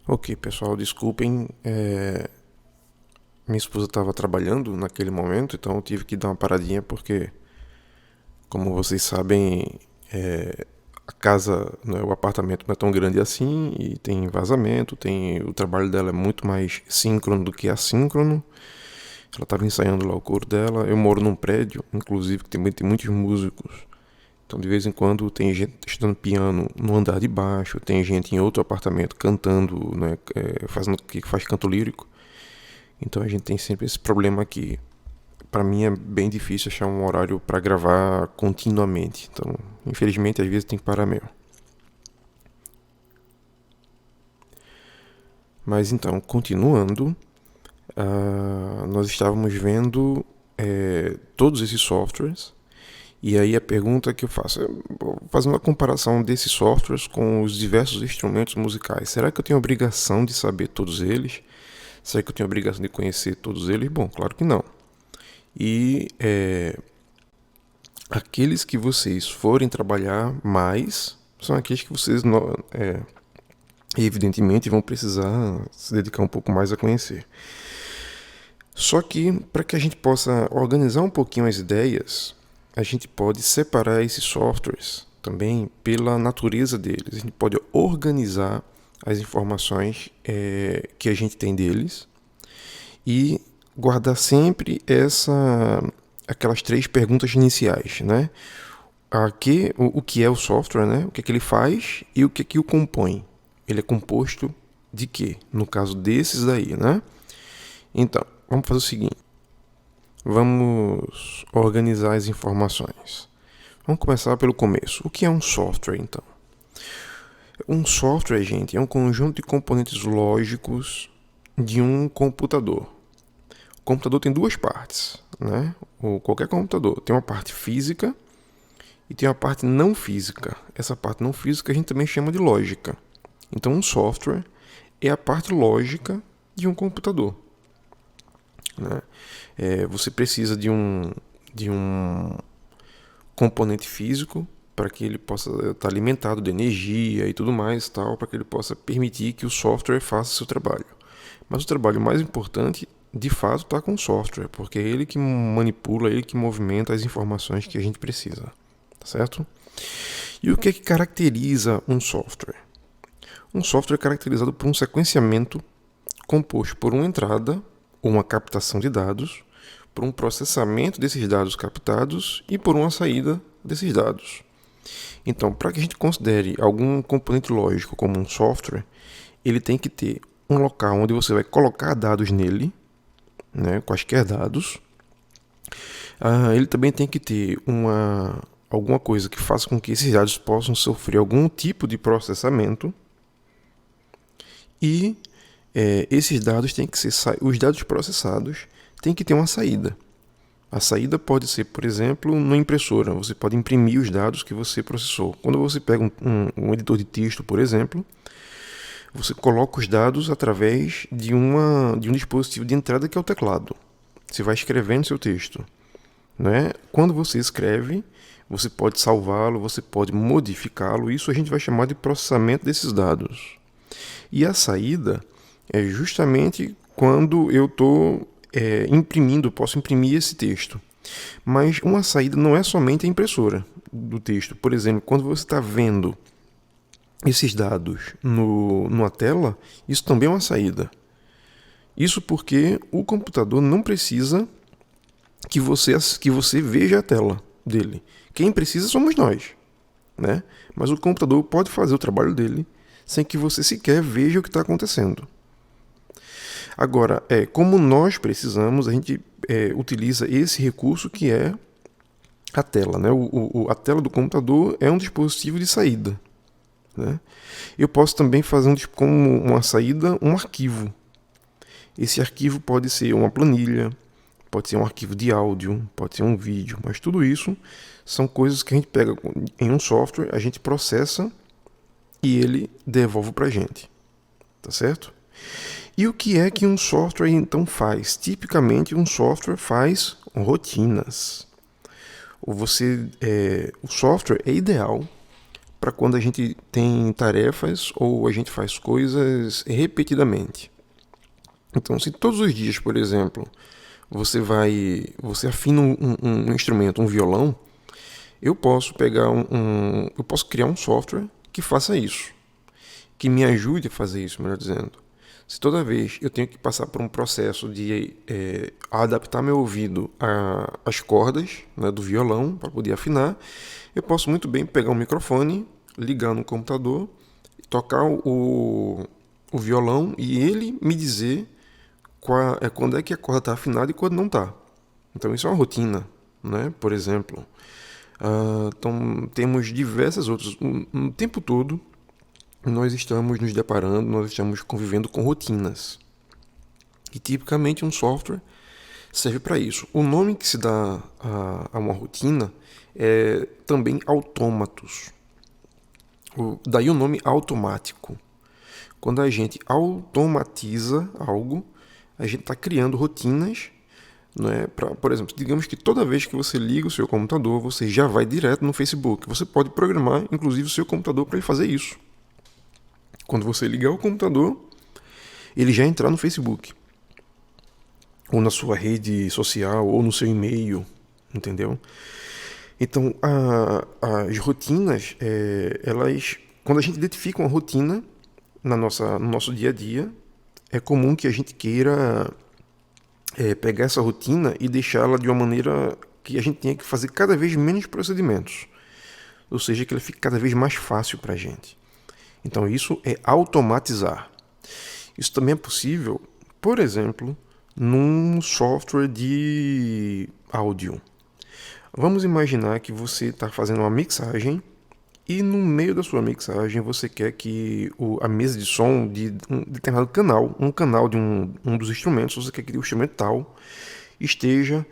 Ok, pessoal, desculpem, minha esposa estava trabalhando naquele momento, então eu tive que dar uma paradinha porque, como vocês sabem, a casa, né, o apartamento não é tão grande assim e tem vazamento, o trabalho dela é muito mais síncrono do que assíncrono. Ela estava ensaiando lá o coro dela. Eu moro num prédio, inclusive, que tem muitos músicos. Então, de vez em quando, tem gente estudando piano no andar de baixo, tem gente em outro apartamento cantando, né, fazendo que faz canto lírico. Então, a gente tem sempre esse problema aqui. Para mim é bem difícil achar um horário para gravar continuamente. Então, infelizmente, às vezes tem que parar mesmo. Mas então, continuando, nós estávamos vendo todos esses softwares. E aí a pergunta que eu faço é fazendo uma comparação desses softwares com os diversos instrumentos musicais. Será que eu tenho a obrigação de saber todos eles? Será que eu tenho a obrigação de conhecer todos eles? Bom, claro que não. E aqueles que vocês forem trabalhar mais são aqueles que vocês evidentemente vão precisar se dedicar um pouco mais a conhecer. Só que para que a gente possa organizar um pouquinho as ideias, a gente pode separar esses softwares também pela natureza deles. A gente pode organizar as informações que a gente tem deles e guardar sempre aquelas 3 perguntas iniciais, né? O que é o software, né? O que é que ele faz e o que é que o compõe. Ele é composto de quê? No caso desses daí, né? Então, vamos fazer o seguinte. Vamos organizar as informações. Vamos começar pelo começo. O que é um software, então? Um software, gente, é um conjunto de componentes lógicos de um computador. O computador tem 2 partes, né? Ou qualquer computador tem uma parte física e tem uma parte não física. Essa parte não física a gente também chama de lógica. Então, um software é a parte lógica de um computador, né? Você precisa de um componente físico para que ele possa estar alimentado de energia e tudo mais, para que ele possa permitir que o software faça seu trabalho. Mas o trabalho mais importante, de fato, está com o software, porque é ele que manipula, ele que movimenta as informações que a gente precisa, tá certo? E o que é que caracteriza um software? Um software é caracterizado por um sequenciamento composto por uma entrada ou uma captação de dados, por um processamento desses dados captados e por uma saída desses dados. Então, para que a gente considere algum componente lógico como um software, ele tem que ter um local onde você vai colocar dados nele, né, quaisquer dados. Ele também tem que ter alguma coisa que faça com que esses dados possam sofrer algum tipo de processamento. E esses dados têm que ser os dados processados têm que ter uma saída. A saída pode ser, por exemplo, na impressora. Você pode imprimir os dados que você processou. Quando você pega um editor de texto, por exemplo, você coloca os dados através de um dispositivo de entrada que é o teclado. Você vai escrevendo seu texto, né? Quando você escreve, você pode salvá-lo, você pode modificá-lo. Isso a gente vai chamar de processamento desses dados. E a saída é justamente quando eu estou imprimindo, posso imprimir esse texto. Mas uma saída não é somente a impressora do texto. Por exemplo, quando você está vendo esses dados numa tela, isso também é uma saída. Isso porque o computador não precisa que você veja a tela dele. Quem precisa somos nós, né? Mas o computador pode fazer o trabalho dele sem que você sequer veja o que está acontecendo. Agora, como nós precisamos, a gente utiliza esse recurso que é a tela, né? A tela do computador é um dispositivo de saída, né? Eu posso também fazer como uma saída um arquivo. Esse arquivo pode ser uma planilha, pode ser um arquivo de áudio, pode ser um vídeo, mas tudo isso são coisas que a gente pega em um software, a gente processa e ele devolve para a gente, tá certo? E o que é que um software então faz? Tipicamente um software faz rotinas. O software é ideal para quando a gente tem tarefas ou a gente faz coisas repetidamente. Então, se todos os dias, por exemplo, você afina um instrumento, um violão, eu posso eu posso criar um software que faça isso, que me ajude a fazer isso, melhor dizendo. Se toda vez eu tenho que passar por um processo de adaptar meu ouvido às cordas, né, do violão para poder afinar, eu posso muito bem pegar um microfone, ligar no computador, tocar o violão e ele me dizer quando é que a corda está afinada e quando não está. Então isso é uma rotina, né? Por exemplo. Então temos diversas outras. No tempo todo nós estamos nos deparando, nós estamos convivendo com rotinas. E tipicamente um software serve para isso. O nome que se dá a uma rotina é também autômatos. Daí o nome automático. Quando a gente automatiza algo, a gente está criando rotinas, né? Por exemplo, digamos que toda vez que você liga o seu computador, você já vai direto no Facebook. Você pode programar, inclusive, o seu computador para ele fazer isso. Quando você ligar o computador, ele já entrar no Facebook. Ou na sua rede social, ou no seu e-mail, entendeu? Então, as rotinas, quando a gente identifica uma rotina no nosso dia a dia, é comum que a gente queira pegar essa rotina e deixá-la de uma maneira que a gente tenha que fazer cada vez menos procedimentos. Ou seja, que ela fique cada vez mais fácil para a gente. Então, isso é automatizar. Isso também é possível, por exemplo, num software de áudio. Vamos imaginar que você está fazendo uma mixagem e no meio da sua mixagem você quer que a mesa de som de um determinado canal, um canal de um dos instrumentos, você quer que o instrumento tal esteja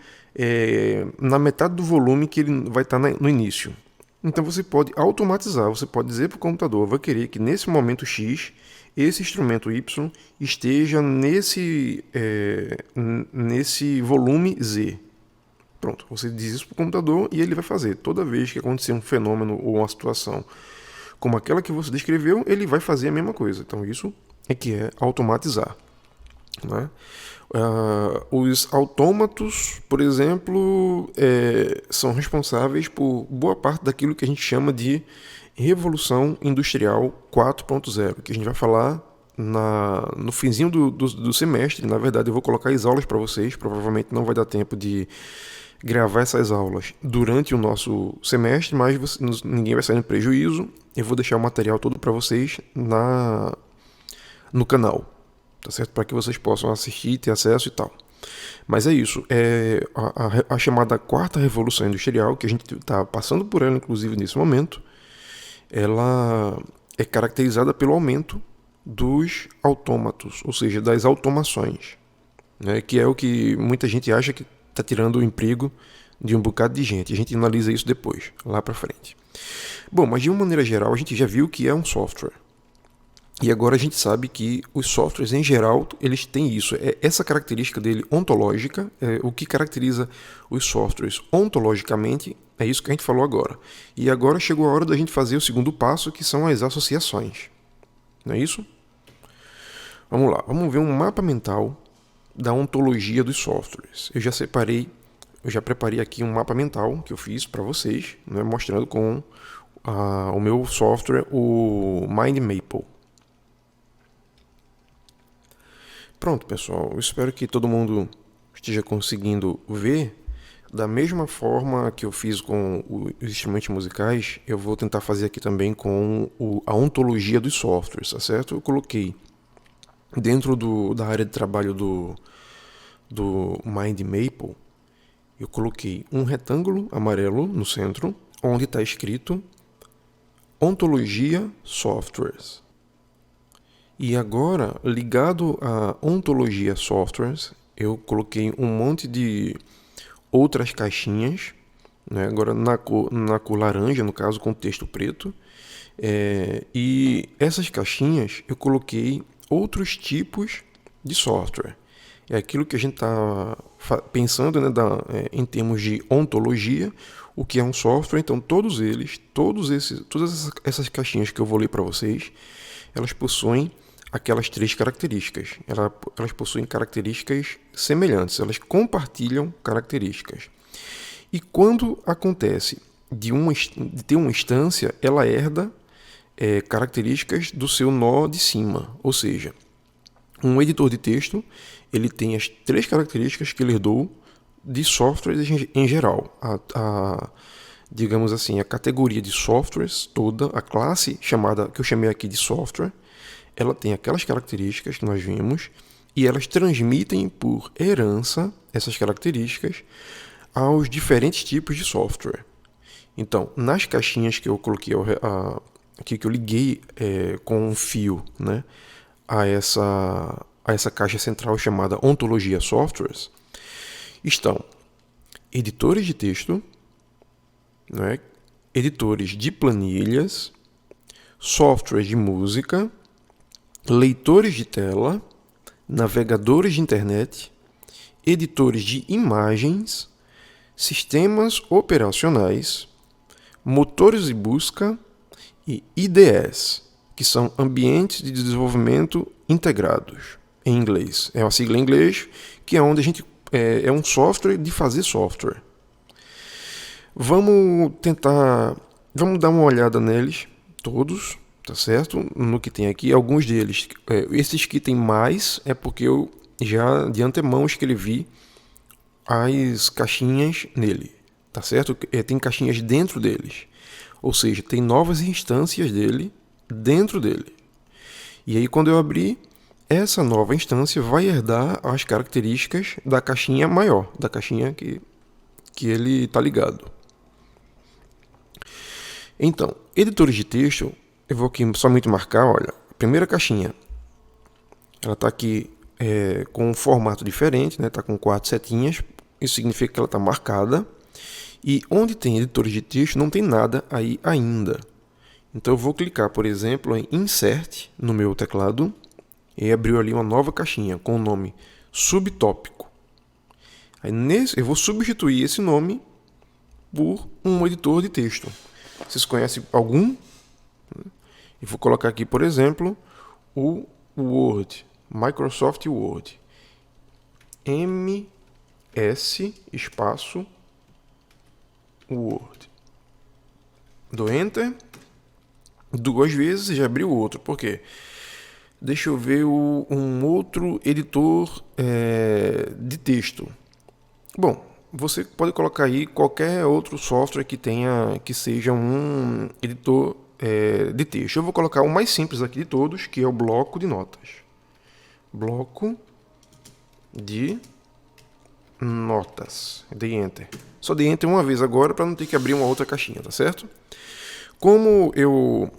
na metade do volume que ele vai estar no início. Então você pode automatizar, você pode dizer para o computador, eu vou querer que nesse momento X, esse instrumento Y esteja nesse volume Z. Pronto, você diz isso para o computador e ele vai fazer. Toda vez que acontecer um fenômeno ou uma situação como aquela que você descreveu, ele vai fazer a mesma coisa. Então isso é que é automatizar, né? Os autômatos, por exemplo, são responsáveis por boa parte daquilo que a gente chama de Revolução Industrial 4.0, que a gente vai falar no finzinho do semestre. Na verdade, eu vou colocar as aulas para vocês, provavelmente não vai dar tempo de gravar essas aulas durante o nosso semestre, mas ninguém vai sair no prejuízo. Eu vou deixar o material todo para vocês no canal, tá certo? Para que vocês possam assistir, ter acesso e tal. Mas é isso, a chamada quarta revolução industrial, que a gente está passando por ela, inclusive, nesse momento, ela é caracterizada pelo aumento dos autômatos, ou seja, das automações, né? Que é o que muita gente acha que está tirando o emprego de um bocado de gente. A gente analisa isso depois, lá para frente. Bom, mas de uma maneira geral, a gente já viu que é um software. E agora a gente sabe que os softwares, em geral, eles têm isso. Essa característica dele ontológica, o que caracteriza os softwares ontologicamente, é isso que a gente falou agora. E agora chegou a hora da gente fazer o segundo passo, que são as associações. Não é isso? Vamos lá, vamos ver um mapa mental da ontologia dos softwares. Eu já preparei aqui um mapa mental que eu fiz para vocês, né, mostrando com o meu software, o MindMaple. Pronto, pessoal, eu espero que todo mundo esteja conseguindo ver. Da mesma forma que eu fiz com os instrumentos musicais, eu vou tentar fazer aqui também com a ontologia dos softwares, tá certo? Eu coloquei dentro da área de trabalho do MindMaple, eu coloquei um retângulo amarelo no centro, onde está escrito Ontologia Softwares. E agora, ligado à Ontologia Softwares, eu coloquei um monte de outras caixinhas, né? Agora na cor laranja, no caso, com texto preto. E essas caixinhas eu coloquei outros tipos de software. É aquilo que a gente está pensando, né, em termos de ontologia. o que é um software. Então, todas essas caixinhas que eu vou ler para vocês, elas possuem aquelas 3 características. Elas possuem características semelhantes, elas compartilham características. E quando acontece de ter uma instância, ela herda características do seu nó de cima. Ou seja, um editor de texto, ele tem as 3 características que ele herdou de softwares em geral. Digamos assim, a categoria de softwares toda, a classe que eu chamei aqui de software, ela tem aquelas características que nós vimos e elas transmitem por herança essas características aos diferentes tipos de software. Então, nas caixinhas que eu coloquei aqui, que eu liguei com um fio, né, a essa caixa central chamada Ontologia Softwares, estão editores de texto, né, editores de planilhas, softwares de música, leitores de tela, navegadores de internet, editores de imagens, sistemas operacionais, motores de busca e IDEs, que são ambientes de desenvolvimento integrados, em inglês. É uma sigla em inglês, que é onde a gente é um software de fazer software. Vamos dar uma olhada neles todos, tá certo? No que tem aqui, alguns deles, esses que tem mais, é porque eu já de antemão escrevi as caixinhas nele, tá certo? Tem caixinhas dentro deles, ou seja, tem novas instâncias dele dentro dele. E aí quando eu abrir, essa nova instância vai herdar as características da caixinha maior, da caixinha que ele está ligado. Então, editores de texto, eu vou aqui somente marcar, olha, a primeira caixinha, ela está aqui com um formato diferente, né? Está com 4 setinhas, isso significa que ela está marcada, e onde tem editores de texto não tem nada aí ainda. Então eu vou clicar, por exemplo, em Insert no meu teclado, e abriu ali uma nova caixinha com o nome Subtópico. Aí eu vou substituir esse nome por um editor de texto. Vocês conhecem algum? Eu vou colocar aqui, por exemplo, o Word, Microsoft Word. MS espaço Word. Dou Enter. 2 vezes e já abriu outro. Por quê? Deixa eu ver um outro editor de texto. Bom, você pode colocar aí qualquer outro software que seja um editor de texto. Eu vou colocar o mais simples aqui de todos, que é o bloco de notas. Bloco de notas. Dei Enter. Só dei Enter uma vez agora para não ter que abrir uma outra caixinha, tá certo? Como eu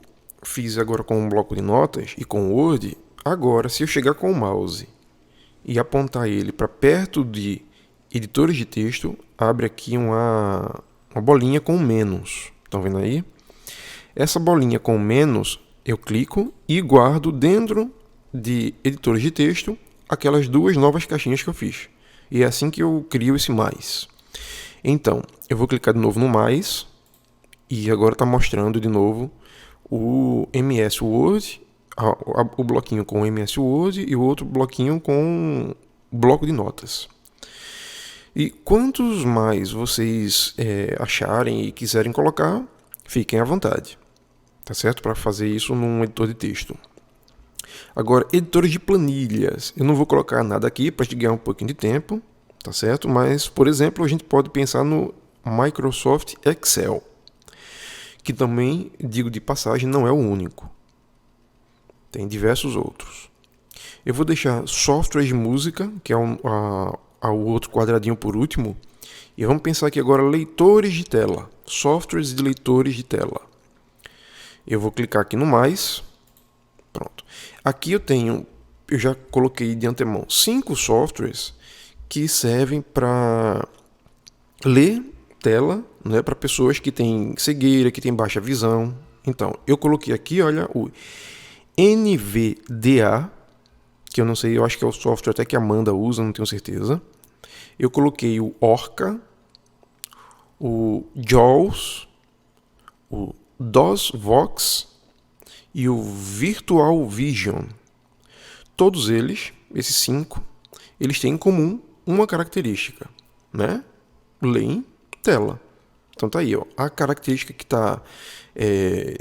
fiz agora com um bloco de notas e com o Word, agora se eu chegar com o mouse e apontar ele para perto de editores de texto, abre aqui uma bolinha com menos. Estão vendo aí? Essa bolinha com menos, eu clico e guardo dentro de editores de texto aquelas 2 novas caixinhas que eu fiz. E é assim que eu crio esse mais. Então, eu vou clicar de novo no mais e agora está mostrando de novo o MS Word, o bloquinho com o MS Word e o outro bloquinho com o bloco de notas. E quantos mais vocês acharem e quiserem colocar, fiquem à vontade, tá certo? Para fazer isso num editor de texto. Agora, editores de planilhas. Eu não vou colocar nada aqui para ganhar um pouquinho de tempo, tá certo? Mas, por exemplo, a gente pode pensar no Microsoft Excel, que também, digo de passagem, não é o único. Tem diversos outros. Eu vou deixar software de música, que é o outro quadradinho por último. E vamos pensar aqui agora leitores de tela. Softwares de leitores de tela. Eu vou clicar aqui no mais. Pronto. Aqui eu já coloquei de antemão 5 softwares que servem para ler tela, né, para pessoas que têm cegueira, que têm baixa visão. Então, eu coloquei aqui, olha, o NVDA, que eu não sei, eu acho que é o software até que a Amanda usa, não tenho certeza. Eu coloquei o Orca, o JAWS, o DOSVox e o Virtual Vision. Todos eles, esses 5, eles têm em comum uma característica, né? Ler em tela. Então tá aí, ó, a característica que está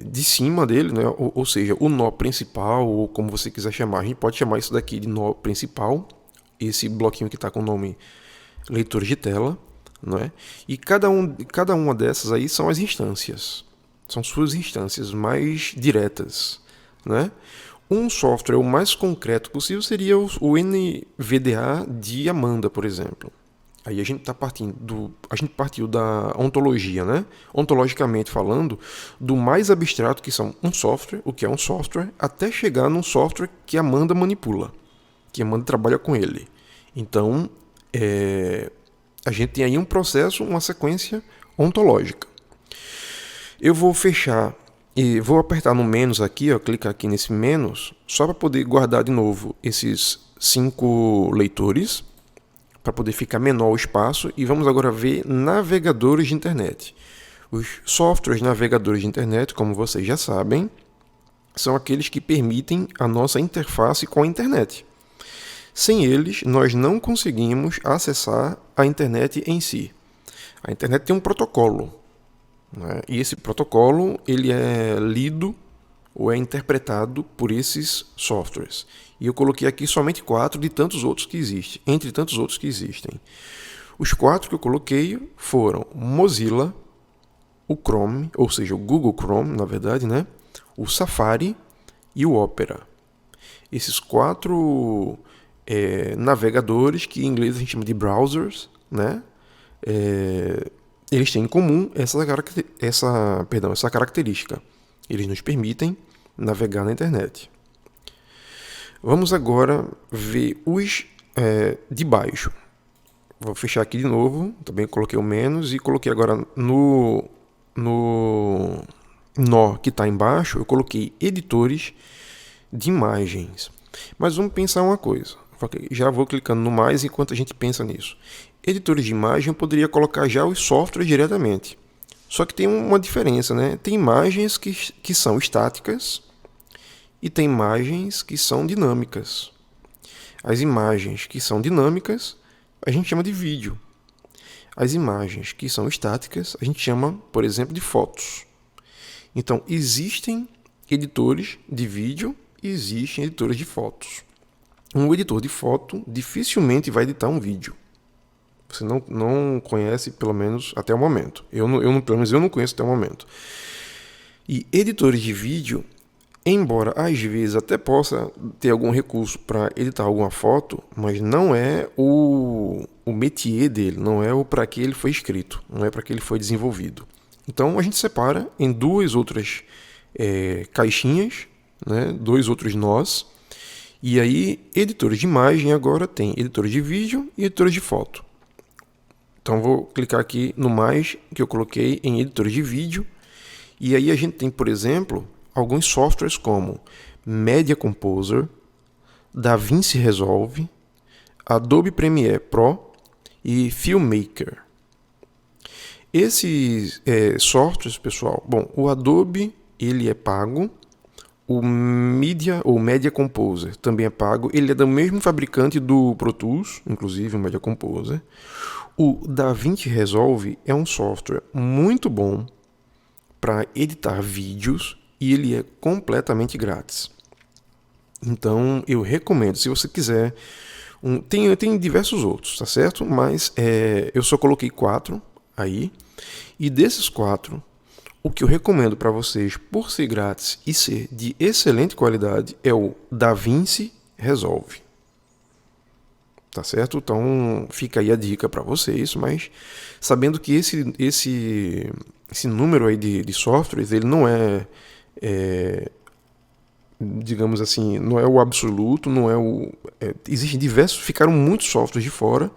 de cima dele, né? Ou seja, o nó principal, ou como você quiser chamar, a gente pode chamar isso daqui de nó principal, esse bloquinho que está com o nome leitor de tela, não é? E cada uma dessas aí são as instâncias, são suas instâncias mais diretas, né? Um software o mais concreto possível seria o NVDA de Amanda, por exemplo. Aí a gente partiu da ontologia, né? Ontologicamente falando, do mais abstrato que são um software, o que é um software, até chegar num software que a Amanda manipula, que a Amanda trabalha com ele. Então, a gente tem aí um processo, uma sequência ontológica. Eu vou fechar e vou apertar no menos aqui, ó, clicar aqui nesse menos, só para poder guardar de novo esses 5 leitores, para poder ficar menor o espaço. E vamos agora ver navegadores de internet. Os softwares navegadores de internet, como vocês já sabem, são aqueles que permitem a nossa interface com a internet. Sem eles, nós não conseguimos acessar a internet em si. A internet tem um protocolo, né? E esse protocolo ele é lido ou é interpretado por esses softwares. E eu coloquei aqui somente 4 de tantos outros que existem, entre tantos outros que existem. Os 4 que eu coloquei foram o Mozilla, o Chrome, ou seja, o Google Chrome, na verdade, né? O Safari e o Opera. Esses 4 navegadores, que em inglês a gente chama de browsers, né? Eles têm em comum essa característica. Eles nos permitem navegar na internet. Vamos agora ver os de baixo. Vou fechar aqui de novo. Também coloquei o menos e coloquei agora no nó que está embaixo, eu coloquei editores de imagens. Mas vamos pensar uma coisa. Já vou clicando no mais enquanto a gente pensa nisso. Editores de imagem eu poderia colocar já os softwares diretamente. Só que tem uma diferença, né? Tem imagens que são estáticas e tem imagens que são dinâmicas. As imagens que são dinâmicas a gente chama de vídeo. As imagens que são estáticas a gente chama, por exemplo, de fotos. Então, existem editores de vídeo e existem editores de fotos. Um editor de foto dificilmente vai editar um vídeo. Você não conhece, pelo menos até o momento. Pelo menos eu não conheço até o momento. E editores de vídeo, embora às vezes até possa ter algum recurso para editar alguma foto, mas não é o métier dele, não é o para que ele foi escrito, não é para que ele foi desenvolvido. Então a gente separa em 2 outras caixinhas, né, 2 outros nós. E aí, editores de imagem agora tem editores de vídeo e editores de foto. Então vou clicar aqui no mais que eu coloquei em editores de vídeo. E aí a gente tem, por exemplo, alguns softwares como Media Composer, DaVinci Resolve, Adobe Premiere Pro e Filmmaker. Esses softwares, pessoal, bom, o Adobe ele é pago, o Media Composer também é pago, ele é do mesmo fabricante do Pro Tools, inclusive o Media Composer. O DaVinci Resolve é um software muito bom para editar vídeos e ele é completamente grátis. Então eu recomendo, se você quiser, tem diversos outros, tá certo? Mas eu só coloquei 4 aí, e desses 4, o que eu recomendo para vocês, por ser grátis e ser de excelente qualidade, é o DaVinci Resolve. Tá certo? Então fica aí a dica para vocês, mas sabendo que esse número aí de softwares, ele não digamos assim, não é o absoluto, não é o... existem diversos, ficaram muitos softwares de fora,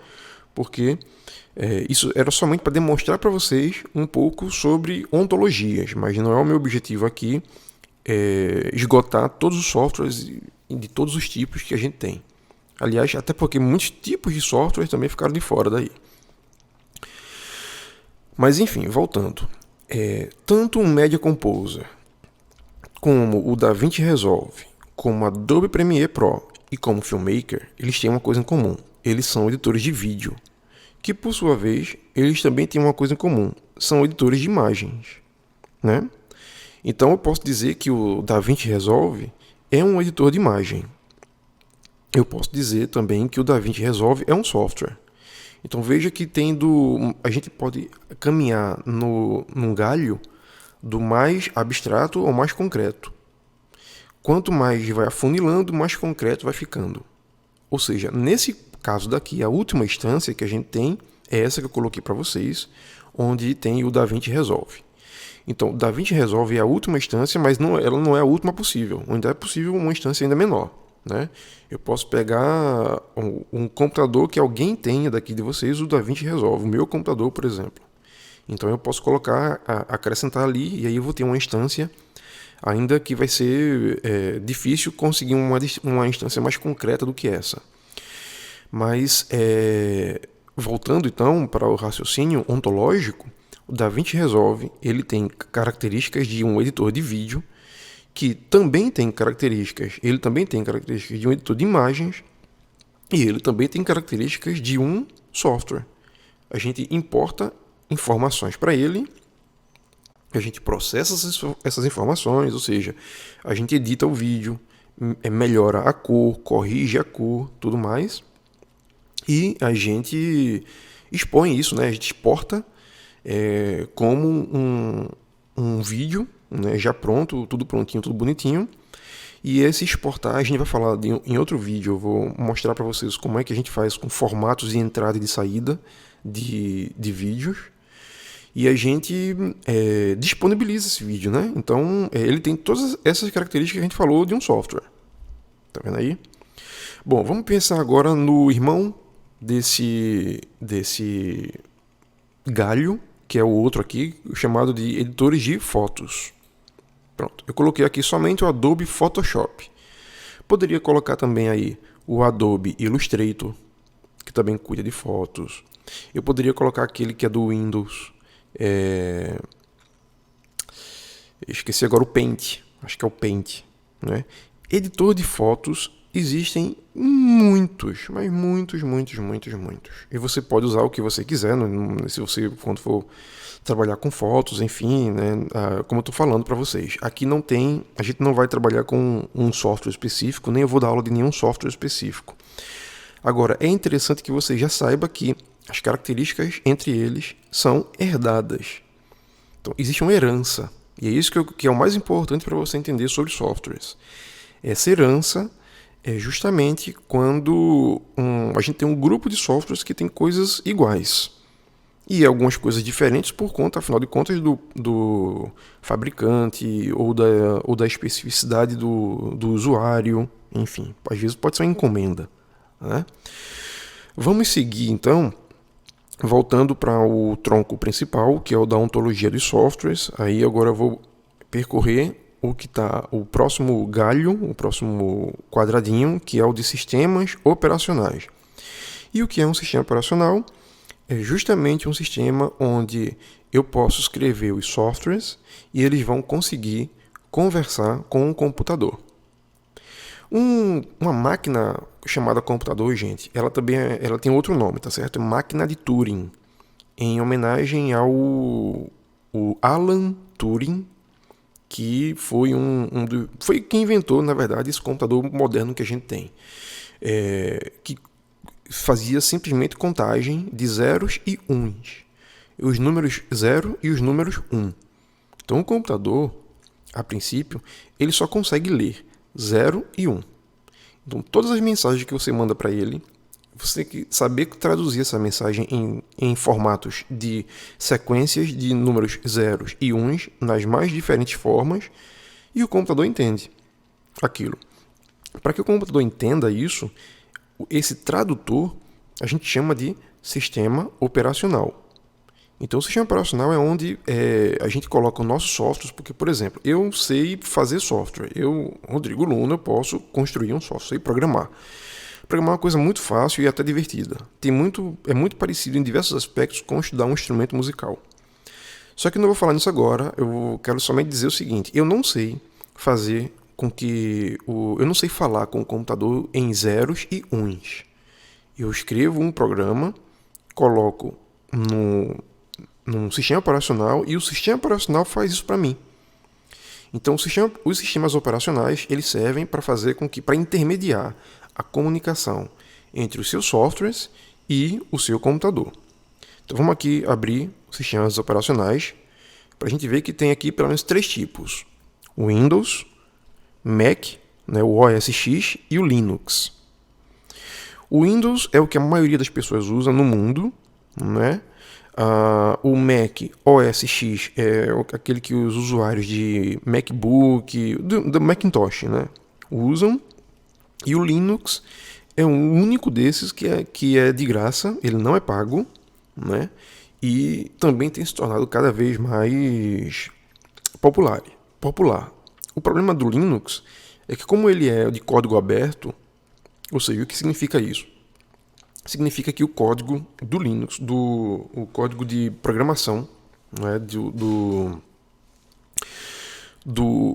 porque isso era somente para demonstrar para vocês um pouco sobre ontologias, mas não é o meu objetivo aqui esgotar todos os softwares de todos os tipos que a gente tem. Aliás, até porque muitos tipos de software também ficaram de fora daí. Mas enfim, voltando. Tanto o Media Composer como o DaVinci Resolve, como o Adobe Premiere Pro e como o Filmmaker, eles têm uma coisa em comum. Eles são editores de vídeo, que por sua vez, eles também têm uma coisa em comum. São editores de imagens, né? Então eu posso dizer que o DaVinci Resolve é um editor de imagem. Eu posso dizer também que o DaVinci Resolve é um software. Então veja que a gente pode caminhar num galho do mais abstrato ao mais concreto. Quanto mais vai afunilando, mais concreto vai ficando. Ou seja, nesse caso daqui, a última instância que a gente tem é essa que eu coloquei para vocês, onde tem o DaVinci Resolve. Então, o DaVinci Resolve é a última instância, mas ela não é a última possível. Ainda é possível uma instância ainda menor, né? Eu posso pegar um computador que alguém tenha daqui de vocês, o DaVinci Resolve, o meu computador, por exemplo. Então, eu posso acrescentar ali, e aí eu vou ter uma instância, ainda que vai ser difícil conseguir uma instância mais concreta do que essa. Mas, voltando então para o raciocínio ontológico, o DaVinci Resolve ele tem características de um editor de vídeo, que também tem características de um editor de imagens, e ele também tem características de um software. A gente importa informações para ele, a gente processa essas informações, ou seja, a gente edita o vídeo, melhora a cor, corrige a cor, tudo mais, e a gente expõe isso, né? A gente exporta como um vídeo, né, já pronto, tudo prontinho, tudo bonitinho. E esse exportar, a gente vai falar em outro vídeo, eu vou mostrar para vocês como é que a gente faz com formatos de entrada e de saída de vídeos. E a gente disponibiliza esse vídeo, né? Então, ele tem todas essas características que a gente falou de um software. Tá vendo aí? Bom, vamos pensar agora no irmão desse galho, que é o outro aqui, chamado de editores de fotos. Pronto, eu coloquei aqui somente o Adobe Photoshop. Poderia colocar também aí o Adobe Illustrator, que também cuida de fotos. Eu poderia colocar aquele que é do Windows. Esqueci agora o Paint, acho que é o Paint, né? Editor de fotos existem muitos, mas muitos. E você pode usar o que você quiser, né? Se você, quando for trabalhar com fotos, enfim, né? Como eu estou falando para vocês. Aqui a gente não vai trabalhar com um software específico, nem eu vou dar aula de nenhum software específico. Agora, é interessante que você já saiba que as características entre eles são herdadas. Então, existe uma herança. E é isso que é o mais importante para você entender sobre softwares. Essa herança é justamente quando a gente tem um grupo de softwares que tem coisas iguais. E algumas coisas diferentes por conta, afinal de contas, do fabricante ou da especificidade do usuário. Enfim, às vezes pode ser uma encomenda, né? Vamos seguir, então, voltando para o tronco principal, que é o da ontologia dos softwares. Aí agora eu vou percorrer o próximo galho, o próximo quadradinho, que é o de sistemas operacionais. E o que é um sistema operacional? É justamente um sistema onde eu posso escrever os softwares e eles vão conseguir conversar com o computador. Uma máquina chamada computador, gente, ela tem outro nome, tá certo? Máquina de Turing, em homenagem ao Alan Turing, que foi foi quem inventou, na verdade, esse computador moderno que a gente tem, que fazia simplesmente contagem de zeros e uns, os números 0 e os números 1. Então o computador, a princípio, ele só consegue ler 0 e 1. Então todas as mensagens que você manda para ele, você tem que saber traduzir essa mensagem em formatos de sequências de números zeros e uns nas mais diferentes formas, e o computador entende aquilo. Para que o computador entenda isso, esse tradutor a gente chama de sistema operacional. Então, o sistema operacional é onde a gente coloca os nossos softwares, porque, por exemplo, eu sei fazer software. Eu, Rodrigo Luna, eu posso construir um software, sei programar. Programar é uma coisa muito fácil e até divertida. É muito parecido em diversos aspectos com estudar um instrumento musical. Só que eu não vou falar nisso agora, eu quero somente dizer o seguinte, eu não sei fazer com que eu não sei falar com o computador em zeros e uns. Eu escrevo um programa, coloco num sistema operacional e o sistema operacional faz isso para mim. Então, os sistemas operacionais eles servem para fazer com que, para intermediar a comunicação entre os seus softwares e o seu computador. Então, vamos aqui abrir os sistemas operacionais para a gente ver que tem aqui pelo menos 3 tipos: o Windows, Mac, né, o OS X e o Linux. O Windows é o que a maioria das pessoas usa no mundo, né? O Mac OS X é aquele que os usuários de MacBook, do Macintosh, né, usam. E o Linux é o único desses que é de graça, ele não é pago, né? E também tem se tornado cada vez mais popular. O problema do Linux é que, como ele é de código aberto, ou seja, o que significa isso? Significa que o código do Linux, o código de programação, né, do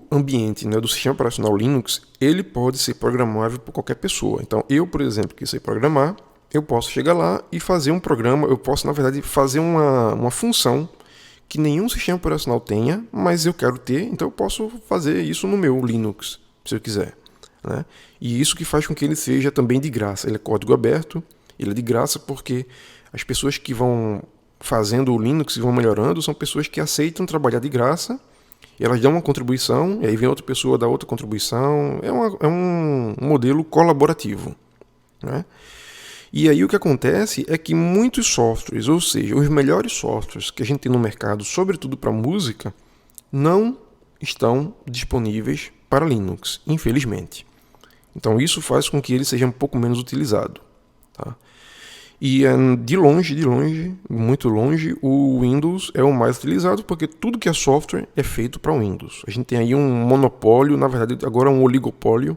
ambiente, né, do sistema operacional Linux, ele pode ser programável por qualquer pessoa. Então, eu, por exemplo, que sei programar, eu posso chegar lá e fazer um programa, eu posso, na verdade, fazer uma função que nenhum sistema operacional tenha, mas eu quero ter, então eu posso fazer isso no meu Linux, se eu quiser, né? E isso que faz com que ele seja também de graça. Ele é código aberto, ele é de graça porque as pessoas que vão fazendo o Linux e vão melhorando são pessoas que aceitam trabalhar de graça, e elas dão uma contribuição, e aí vem outra pessoa dá outra contribuição. É um modelo colaborativo, né? E aí o que acontece é que muitos softwares, ou seja, os melhores softwares que a gente tem no mercado, sobretudo para música, não estão disponíveis para Linux, infelizmente. Então isso faz com que ele seja um pouco menos utilizado, tá? E de longe, muito longe, o Windows é o mais utilizado, porque tudo que é software é feito para o Windows. A gente tem aí um monopólio, na verdade agora um oligopólio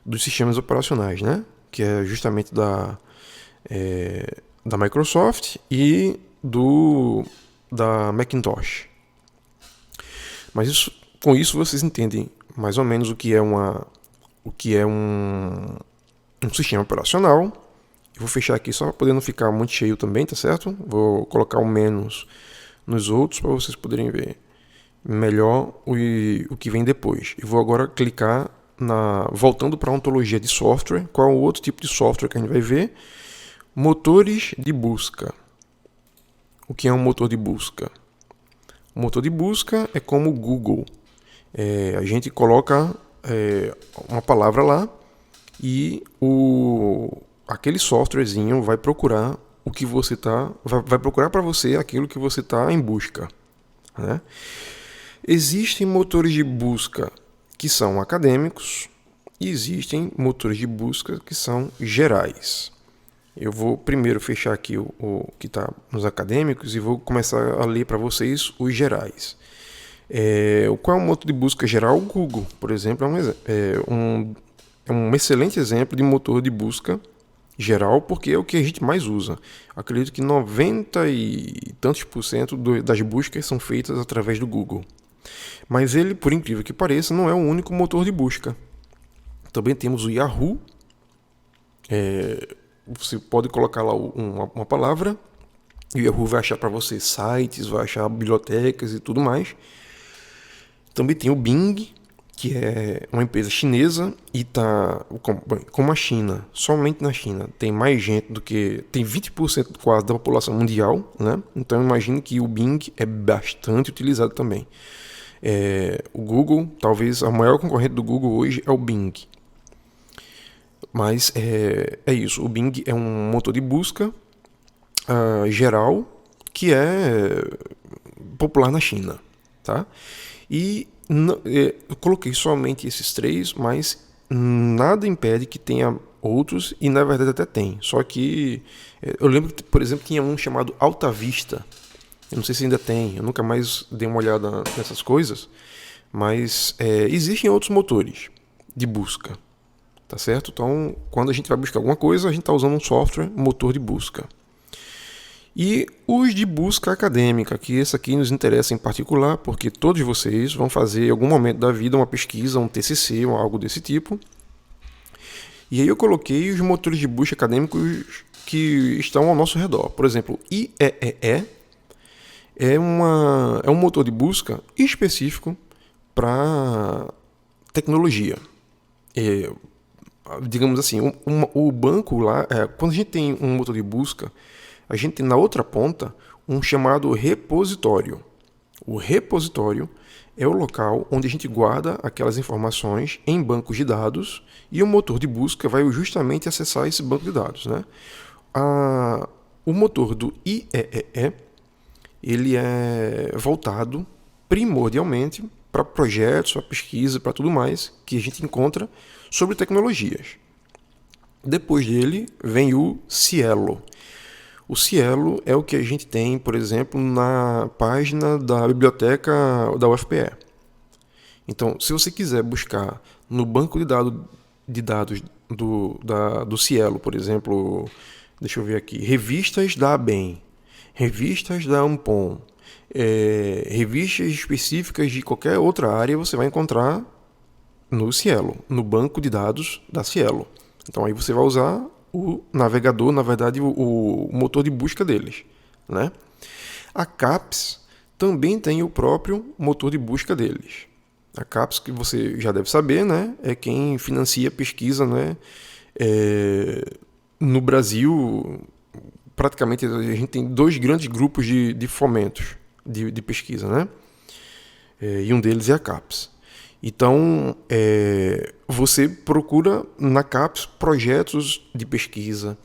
dos sistemas operacionais, né? Que é justamente da Microsoft e da Macintosh. Mas com isso vocês entendem mais ou menos o que é um sistema operacional. Eu vou fechar aqui só para poder não ficar muito cheio também, tá certo? Vou colocar o menos nos outros para vocês poderem ver melhor o que vem depois. Eu vou agora clicar voltando para a ontologia de software. Qual é o outro tipo de software que a gente vai ver? Motores de busca. O que é um motor de busca? O motor de busca é como o Google. A gente coloca uma palavra lá e aquele softwarezinho vai procurar o que você vai procurar para você aquilo que você está em busca, né? Existem motores de busca que são acadêmicos e existem motores de busca que são gerais. Eu vou primeiro fechar aqui o que está nos acadêmicos e vou começar a ler para vocês os gerais. Qual é um motor de busca geral? O Google, por exemplo, é um excelente exemplo de motor de busca geral, porque é o que a gente mais usa. Acredito que 90 e tantos % das buscas são feitas através do Google. Mas ele, por incrível que pareça, não é o único motor de busca. Também temos o Yahoo. Você pode colocar lá uma palavra e o Yahoo vai achar para você sites, vai achar bibliotecas e tudo mais. Também tem o Bing, que é uma empresa chinesa e como a China, somente na China, tem mais gente tem 20% quase da população mundial, né? Então imagine que o Bing é bastante utilizado também. O Google, talvez a maior concorrente do Google hoje é o Bing. Mas é isso, o Bing é um motor de busca geral que é popular na China, tá? E eu coloquei somente esses 3, mas nada impede que tenha outros, e na verdade até tem. Só que eu lembro que, por exemplo, tinha um chamado Alta Vista. Eu não sei se ainda tem, eu nunca mais dei uma olhada nessas coisas, mas existem outros motores de busca, tá certo? Então, quando a gente vai buscar alguma coisa, a gente está usando um software, motor de busca. E os de busca acadêmica, que esse aqui nos interessa em particular, porque todos vocês vão fazer em algum momento da vida uma pesquisa, um TCC ou algo desse tipo. E aí eu coloquei os motores de busca acadêmicos que estão ao nosso redor. Por exemplo, IEEE é um motor de busca específico para tecnologia. Digamos assim, o banco lá, quando a gente tem um motor de busca, a gente tem na outra ponta um chamado repositório. O repositório é o local onde a gente guarda aquelas informações em bancos de dados e o motor de busca vai justamente acessar esse banco de dados, né? O motor do IEEE, ele é voltado primordialmente para projetos, para pesquisa, para tudo mais que a gente encontra sobre tecnologias. Depois dele vem o Cielo. O Cielo é o que a gente tem, por exemplo, na página da biblioteca da UFPE. Então, se você quiser buscar no banco de dados do Cielo, por exemplo, deixa eu ver aqui, revistas da ABEM, revistas da Ampom, revistas específicas de qualquer outra área, você vai encontrar no Cielo, no banco de dados da Cielo. Então aí você vai usar o navegador, na verdade o motor de busca deles, né? A CAPES também tem o próprio motor de busca deles. A CAPES, que você já deve saber, né, é quem financia pesquisa, né? No Brasil, praticamente a gente tem dois grandes grupos de fomentos de pesquisa, né? E um deles é a CAPES. Então, você procura na CAPES projetos de pesquisa,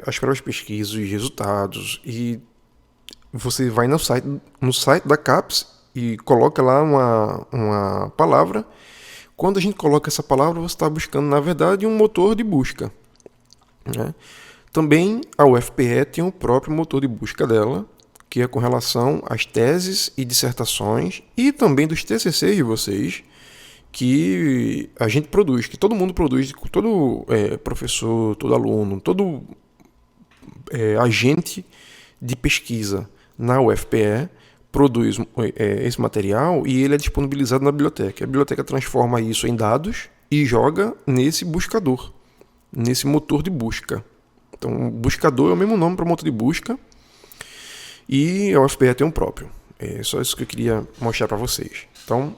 as próprias pesquisas, os resultados, e você vai no site da CAPES e coloca lá uma palavra. Quando a gente coloca essa palavra, você está buscando, na verdade, um motor de busca, né? Também a UFPE tem o próprio motor de busca dela, que é com relação às teses e dissertações e também dos TCCs de vocês, que a gente produz, que todo mundo produz, todo professor, todo aluno, todo agente de pesquisa na UFPE produz esse material e ele é disponibilizado na biblioteca. A biblioteca transforma isso em dados e joga nesse buscador, nesse motor de busca. Então, buscador é o mesmo nome para motor de busca. E a UFPE tem um próprio. É só isso que eu queria mostrar para vocês. Então,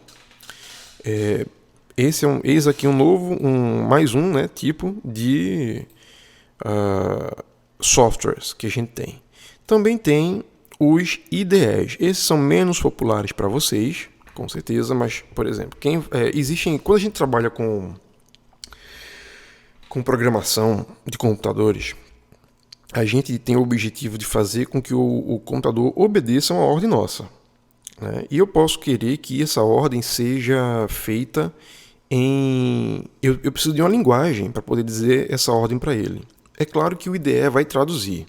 eis aqui mais um, né, tipo de softwares que a gente tem. Também tem os IDEs. Esses são menos populares para vocês, com certeza, mas, por exemplo, quando a gente trabalha com programação de computadores, a gente tem o objetivo de fazer com que o computador obedeça uma ordem nossa, né? E eu posso querer que essa ordem seja feita eu preciso de uma linguagem para poder dizer essa ordem para ele. É claro que o IDE vai traduzir,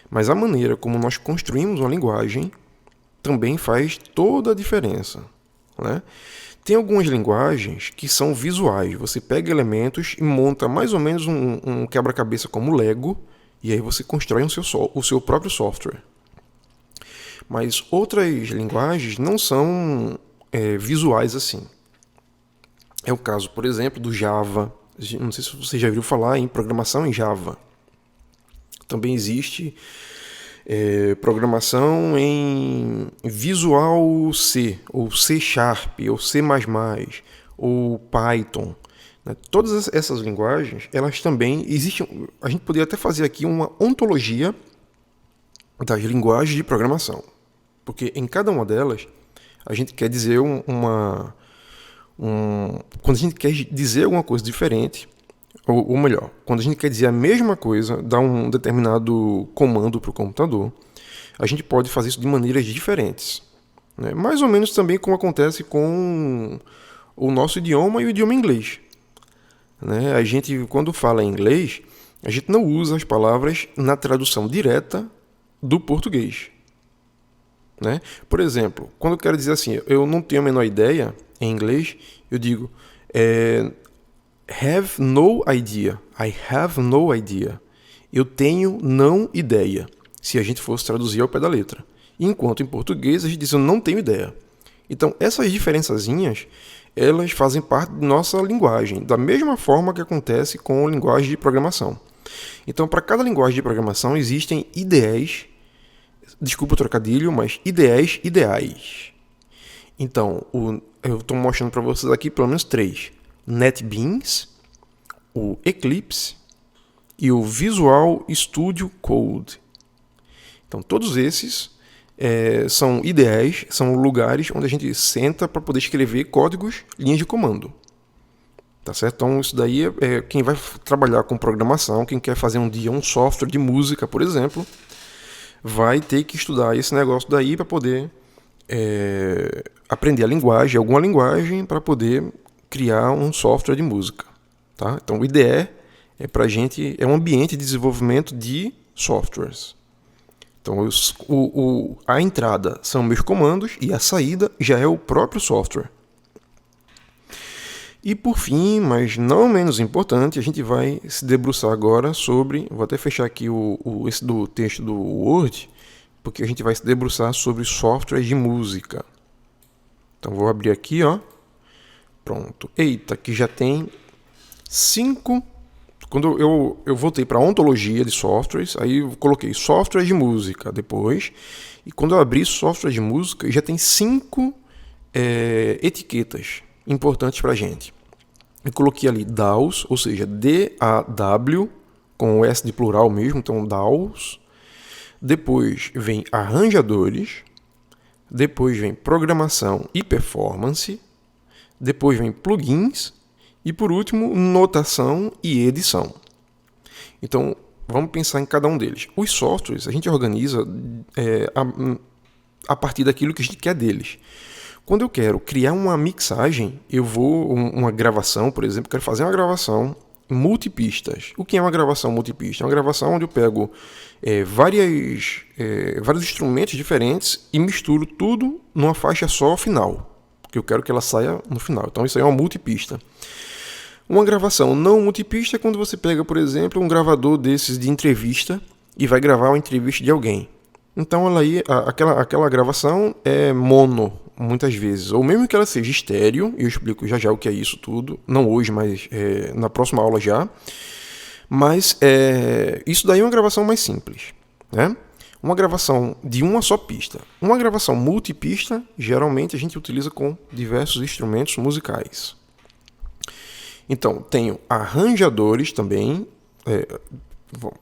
mas a maneira como nós construímos uma linguagem também faz toda a diferença, né? Tem algumas linguagens que são visuais. Você pega elementos e monta mais ou menos um quebra-cabeça como Lego, e aí você constrói o seu próprio software. Mas outras linguagens não são visuais assim. É o caso, por exemplo, do Java. Não sei se você já ouviu falar em programação em Java. Também existe programação em Visual C, ou C Sharp, ou C++, ou Python. Todas essas linguagens, elas também existem. A gente poderia até fazer aqui uma ontologia das linguagens de programação, porque em cada uma delas a gente quer dizer quando a gente quer dizer alguma coisa diferente, ou melhor, quando a gente quer dizer a mesma coisa, dar um determinado comando para o computador, a gente pode fazer isso de maneiras diferentes, né? Mais ou menos também como acontece com o nosso idioma e o idioma inglês, né? A gente, quando fala em inglês, a gente não usa as palavras na tradução direta do português, né? Por exemplo, quando eu quero dizer assim, eu não tenho a menor ideia, em inglês, eu digo have no idea. I have no idea. Eu tenho não ideia. se a gente fosse traduzir ao pé da letra. Enquanto em português a gente diz eu não tenho ideia. Então essas diferençazinhas, elas fazem parte da nossa linguagem, da mesma forma que acontece com a linguagem de programação. Então para cada linguagem de programação existem IDEs, desculpa o trocadilho, mas IDEs ideais. Então eu estou mostrando para vocês aqui pelo menos 3. NetBeans, o Eclipse e o Visual Studio Code. Então todos esses são IDEs, são lugares onde a gente senta para poder escrever códigos, linhas de comando. Tá certo? Então isso daí é quem vai trabalhar com programação, quem quer fazer um dia um software de música, por exemplo, vai ter que estudar esse negócio daí para poder aprender a linguagem, alguma linguagem, para poder criar um software de música. Tá? Então o IDE pra gente é um ambiente de desenvolvimento de softwares. Então a entrada são meus comandos e a saída já é o próprio software. E por fim, mas não menos importante, a gente vai se debruçar agora sobre, vou até fechar aqui esse do texto do Word, porque a gente vai se debruçar sobre softwares de música. Então vou abrir aqui, ó. Pronto. Eita, que já tem 5. Quando eu voltei para a ontologia de softwares, aí eu coloquei software de música depois, e quando eu abri software de música, já tem 5 etiquetas importantes para a gente. Eu coloquei ali DAWs, ou seja, D-A-W, com o S de plural mesmo, então DAWs. Depois vem arranjadores, depois vem programação e performance, depois vem plugins, e por último, notação e edição. Então, vamos pensar em cada um deles. Os softwares a gente organiza a partir daquilo que a gente quer deles. Quando eu quero criar uma mixagem, uma gravação, por exemplo, quero fazer uma gravação multipistas. O que é uma gravação multipista? É uma gravação onde eu pego vários instrumentos diferentes e misturo tudo numa faixa só final, porque eu quero que ela saia no final. Então isso aí é uma multipista. Uma gravação não multipista é quando você pega, por exemplo, um gravador desses de entrevista e vai gravar uma entrevista de alguém. Então aquela gravação é mono, muitas vezes. Ou mesmo que ela seja estéreo, e eu explico já já o que é isso tudo. Não hoje, mas na próxima aula já. Mas isso daí é uma gravação mais simples, né? Uma gravação de uma só pista. Uma gravação multipista, geralmente a gente utiliza com diversos instrumentos musicais. Então, tenho arranjadores também.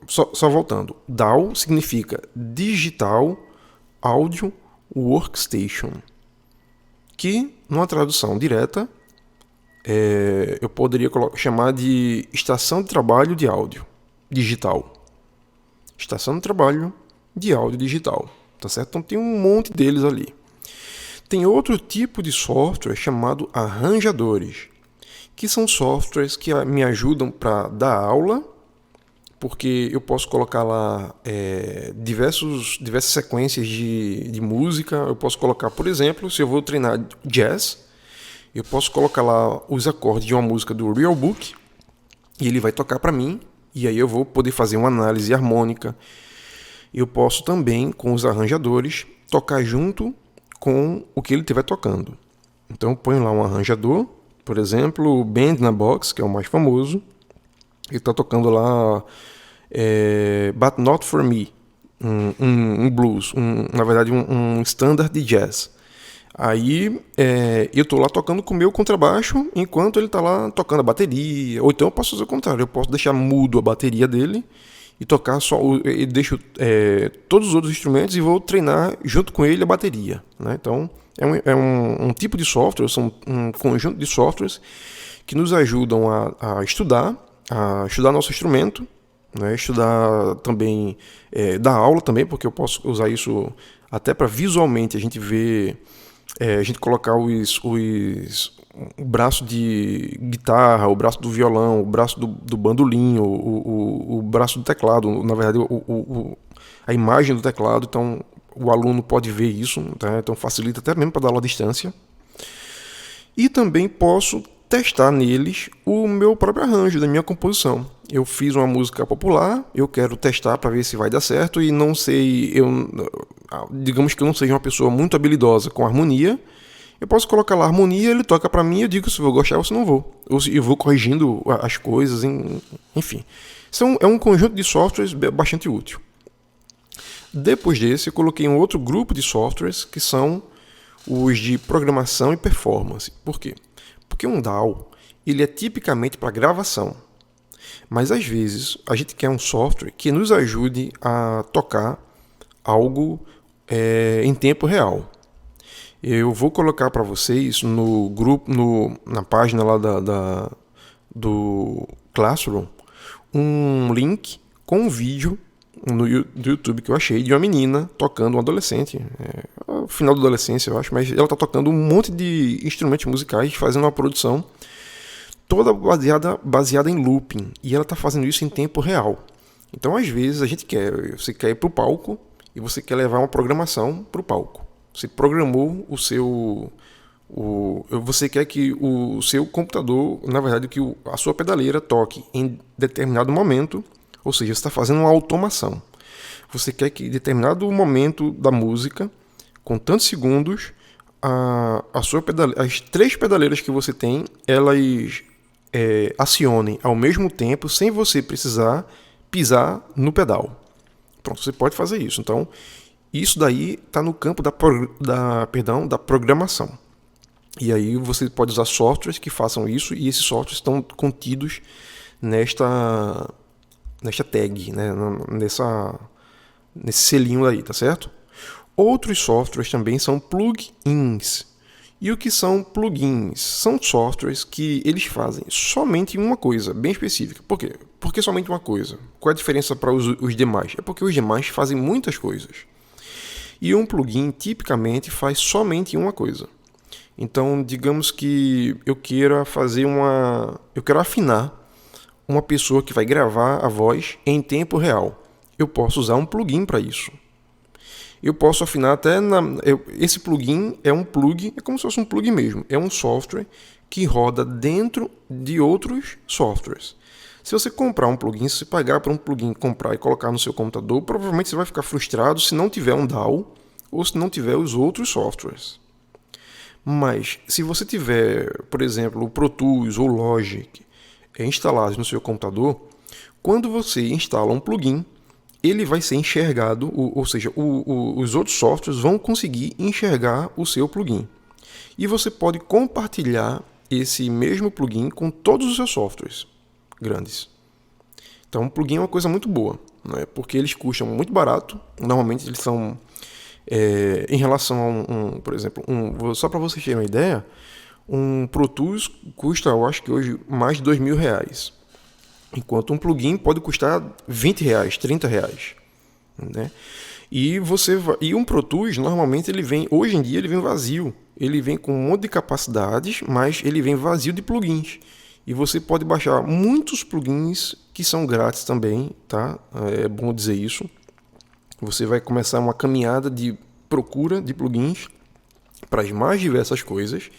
Só voltando. DAW significa Digital Audio Workstation, que, numa tradução direta, eu poderia chamar de estação de trabalho de áudio digital. Estação de trabalho de áudio digital. Tá certo? Então, tem um monte deles ali. Tem outro tipo de software chamado arranjadores, que são softwares que me ajudam para dar aula, porque eu posso colocar lá diversas sequências de música. Eu posso colocar, por exemplo, se eu vou treinar jazz, eu posso colocar lá os acordes de uma música do Real Book e ele vai tocar para mim, e aí eu vou poder fazer uma análise harmônica. Eu posso também, com os arranjadores, tocar junto com o que ele estiver tocando. Então eu ponho lá um arranjador, por exemplo, o Band na Box, que é o mais famoso. Ele está tocando lá But Not For Me, um blues, na verdade um standard de jazz. Aí eu estou lá tocando com o meu contrabaixo, enquanto ele está lá tocando a bateria. Ou então eu posso fazer o contrário, eu posso deixar mudo a bateria dele e tocar só, e deixo todos os outros instrumentos e vou treinar junto com ele a bateria, né? Então é um tipo de software, são um conjunto de softwares que nos ajudam a estudar nosso instrumento, né? Estudar também, dar aula também, porque eu posso usar isso até para visualmente a gente ver, a gente colocar o braço de guitarra, o braço do violão, o braço do bandolim, o braço do teclado, na verdade a imagem do teclado. Então o aluno pode ver isso, tá? Então facilita até mesmo para dar aula à distância. E também posso testar neles o meu próprio arranjo, da minha composição. eu fiz uma música popular, eu quero testar para ver se vai dar certo e não sei, digamos que eu não seja uma pessoa muito habilidosa com harmonia, eu posso colocar lá a harmonia, ele toca para mim, eu digo se eu vou gostar ou se não vou. Ou se eu vou corrigindo as coisas, enfim. Isso é um conjunto de softwares bastante útil. Depois desse, eu coloquei um outro grupo de softwares que são os de programação e performance. Por quê? Porque um DAW, ele é tipicamente para gravação. Mas às vezes a gente quer um software que nos ajude a tocar algo em tempo real. Eu vou colocar para vocês no grupo, na página lá do Classroom, um link com um vídeo do YouTube que eu achei de uma menina tocando, um adolescente, final da adolescência eu acho, mas ela está tocando um monte de instrumentos musicais, fazendo uma produção toda baseada em looping, e ela está fazendo isso em tempo real. Então às vezes você quer ir para o palco e você quer levar uma programação para o palco. Você programou você quer que o seu computador, na verdade, que a sua pedaleira toque em determinado momento, ou seja, você está fazendo uma automação. Você quer que em determinado momento da música, com tantos segundos, as 3 pedaleiras que você tem, elas acionem ao mesmo tempo, sem você precisar pisar no pedal. Pronto, você pode fazer isso. Então, isso daí está no campo da programação. E aí você pode usar softwares que façam isso, e esses softwares estão contidos nesta tag, né? Nesse selinho aí, tá certo? Outros softwares também são plugins. E o que são plugins? São softwares que eles fazem somente uma coisa bem específica. Por quê? Por que somente uma coisa? Qual é a diferença para os demais? É porque os demais fazem muitas coisas. E um plugin tipicamente faz somente uma coisa. Então, digamos que eu quero afinar uma pessoa que vai gravar a voz em tempo real. Eu posso usar um plugin para isso. Eu posso afinar esse plugin é como se fosse um plugin mesmo. É um software que roda dentro de outros softwares. Se você comprar um plugin, se você pagar para um plugin, comprar e colocar no seu computador, provavelmente você vai ficar frustrado se não tiver um DAW ou se não tiver os outros softwares. Mas se você tiver, por exemplo, o Pro Tools ou o Logic instalados no seu computador, quando você instala um plugin, ele vai ser enxergado, ou seja, os outros softwares vão conseguir enxergar o seu plugin. E você pode compartilhar esse mesmo plugin com todos os seus softwares grandes. Então, um plugin é uma coisa muito boa, né? Porque eles custam muito barato. Normalmente eles são, em relação a por exemplo, só para vocês terem uma ideia, um Pro Tools custa, eu acho que hoje, mais de R$2.000. Enquanto um plugin pode custar R$20, R$30, né? E um Pro Tools, normalmente hoje em dia ele vem vazio. Ele vem com um monte de capacidades, mas ele vem vazio de plugins. E você pode baixar muitos plugins que são grátis também, tá? É bom dizer isso. Você vai começar uma caminhada de procura de plugins para as mais diversas coisas.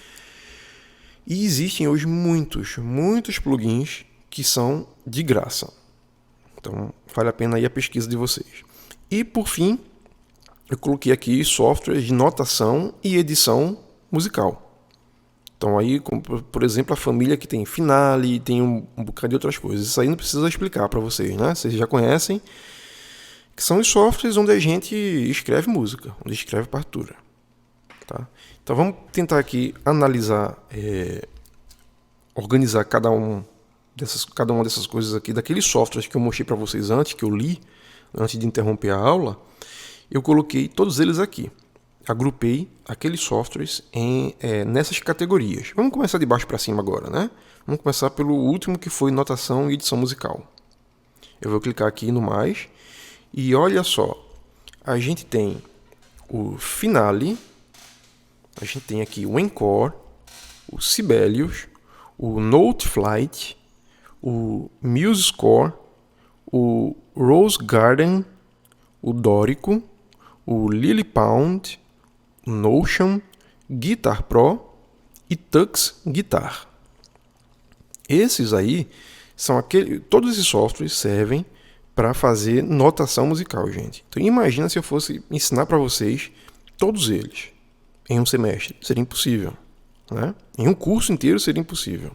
E existem hoje muitos plugins que são de graça. Então, vale a pena aí a pesquisa de vocês. E, por fim, eu coloquei aqui softwares de notação e edição musical. Então, aí, por exemplo, a família que tem Finale, tem um bocado de outras coisas. Isso aí não precisa explicar para vocês, né? Vocês já conhecem, que são os softwares onde a gente escreve música, onde escreve partitura. Tá? Então, vamos tentar aqui analisar, organizar cada uma dessas coisas aqui, daqueles softwares que eu mostrei para vocês antes, que eu li, antes de interromper a aula. Eu coloquei todos eles aqui. Agrupei aqueles softwares nessas categorias. Vamos começar de baixo para cima agora, né? Vamos começar pelo último, que foi notação e edição musical. Eu vou clicar aqui no mais e olha só, a gente tem o Finale, a gente tem aqui o Encore, o Sibelius, o Noteflight, o MuseScore, o Rose Garden, o Dorico, o Lilliput, o Notion, Guitar Pro e Tux Guitar. Esses aí Todos esses softwares servem para fazer notação musical, gente. Então imagina se eu fosse ensinar para vocês todos eles em um semestre. Seria impossível, né? Em um curso inteiro seria impossível.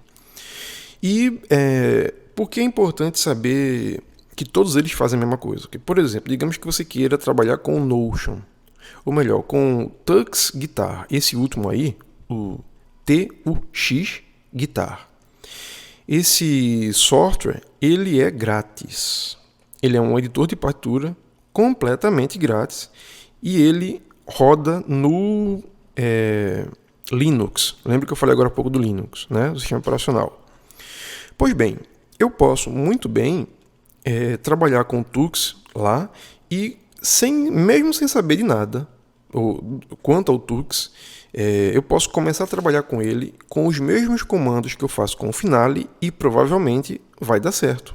E por que é importante saber que todos eles fazem a mesma coisa? Porque, por exemplo, digamos que você queira trabalhar com o Notion, ou melhor, com o Tux Guitar. Esse último aí, o TUX Guitar. Esse software, ele é grátis. Ele é um editor de partitura completamente grátis e ele roda no Linux. Lembra que eu falei agora há pouco do Linux, né? O sistema operacional. Pois bem, eu posso muito bem trabalhar com o Tux lá e mesmo sem saber de nada quanto ao Tux, eu posso começar a trabalhar com ele com os mesmos comandos que eu faço com o Finale e provavelmente vai dar certo.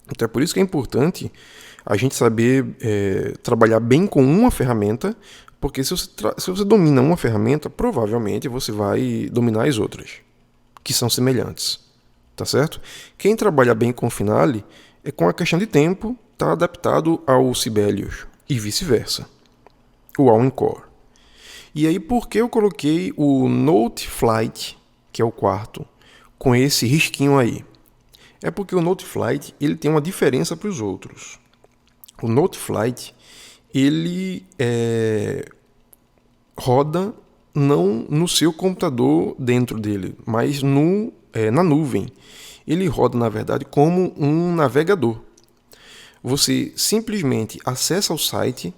Então é por isso que é importante a gente saber trabalhar bem com uma ferramenta, porque se você domina uma ferramenta, provavelmente você vai dominar as outras, que são semelhantes. Tá certo? Quem trabalha bem com o Finale, com a questão de tempo, está adaptado ao Sibelius e vice-versa, ou ao Encore. E aí, por que eu coloquei o Note Flight, que é o quarto, com esse risquinho aí? É porque o Note Flight ele tem uma diferença para os outros. O Note Flight ele roda não no seu computador dentro dele, mas na nuvem. Ele roda, na verdade, como um navegador. Você simplesmente acessa o site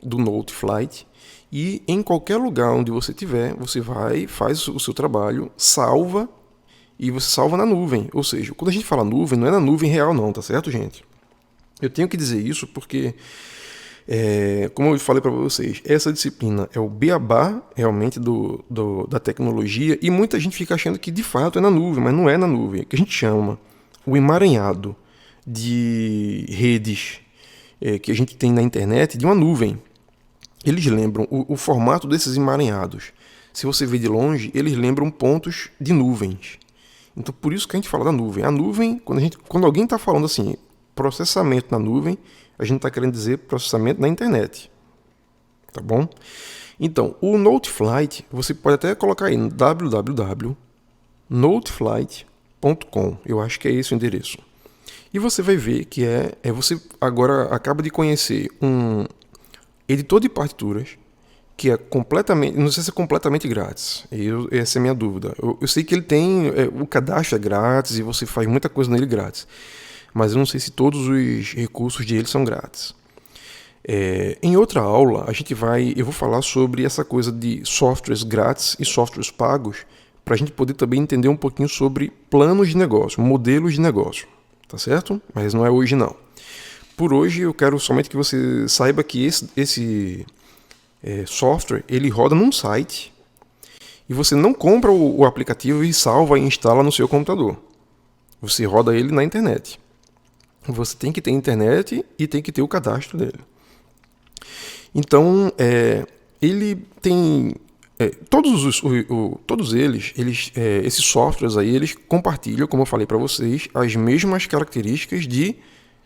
do Note Flight e em qualquer lugar onde você estiver, você vai, faz o seu trabalho, salva e você salva na nuvem. Ou seja, quando a gente fala nuvem, não é na nuvem real não, tá certo, gente? Eu tenho que dizer isso porque, como eu falei para vocês, essa disciplina é o beabá realmente da tecnologia e muita gente fica achando que de fato é na nuvem, mas não é na nuvem. É que a gente chama o emaranhado de redes que a gente tem na internet de uma nuvem. Eles lembram o formato desses emaranhados. Se você vê de longe, eles lembram pontos de nuvens. Então, por isso que a gente fala da nuvem. A nuvem, quando alguém está falando assim, processamento na nuvem, a gente está querendo dizer processamento na internet. Tá bom? Então, o Noteflight, você pode até colocar aí no www.noteflight.com. Eu acho que é esse o endereço. E você vai ver que você agora acaba de conhecer um editor de partituras que é completamente, não sei se é completamente grátis. Essa é a minha dúvida. Eu sei que ele tem, o cadastro é grátis e você faz muita coisa nele grátis. Mas eu não sei se todos os recursos dele são grátis. Em outra aula, eu vou falar sobre essa coisa de softwares grátis e softwares pagos, para a gente poder também entender um pouquinho sobre planos de negócio, modelos de negócio. Tá certo? Mas não é hoje não. Por hoje eu quero somente que você saiba que esse software ele roda num site e você não compra o aplicativo e salva e instala no seu computador. Você roda ele na internet. Você tem que ter internet e tem que ter o cadastro dele. Então, ele tem todos eles esses softwares aí, eles compartilham, como eu falei para vocês, as mesmas características de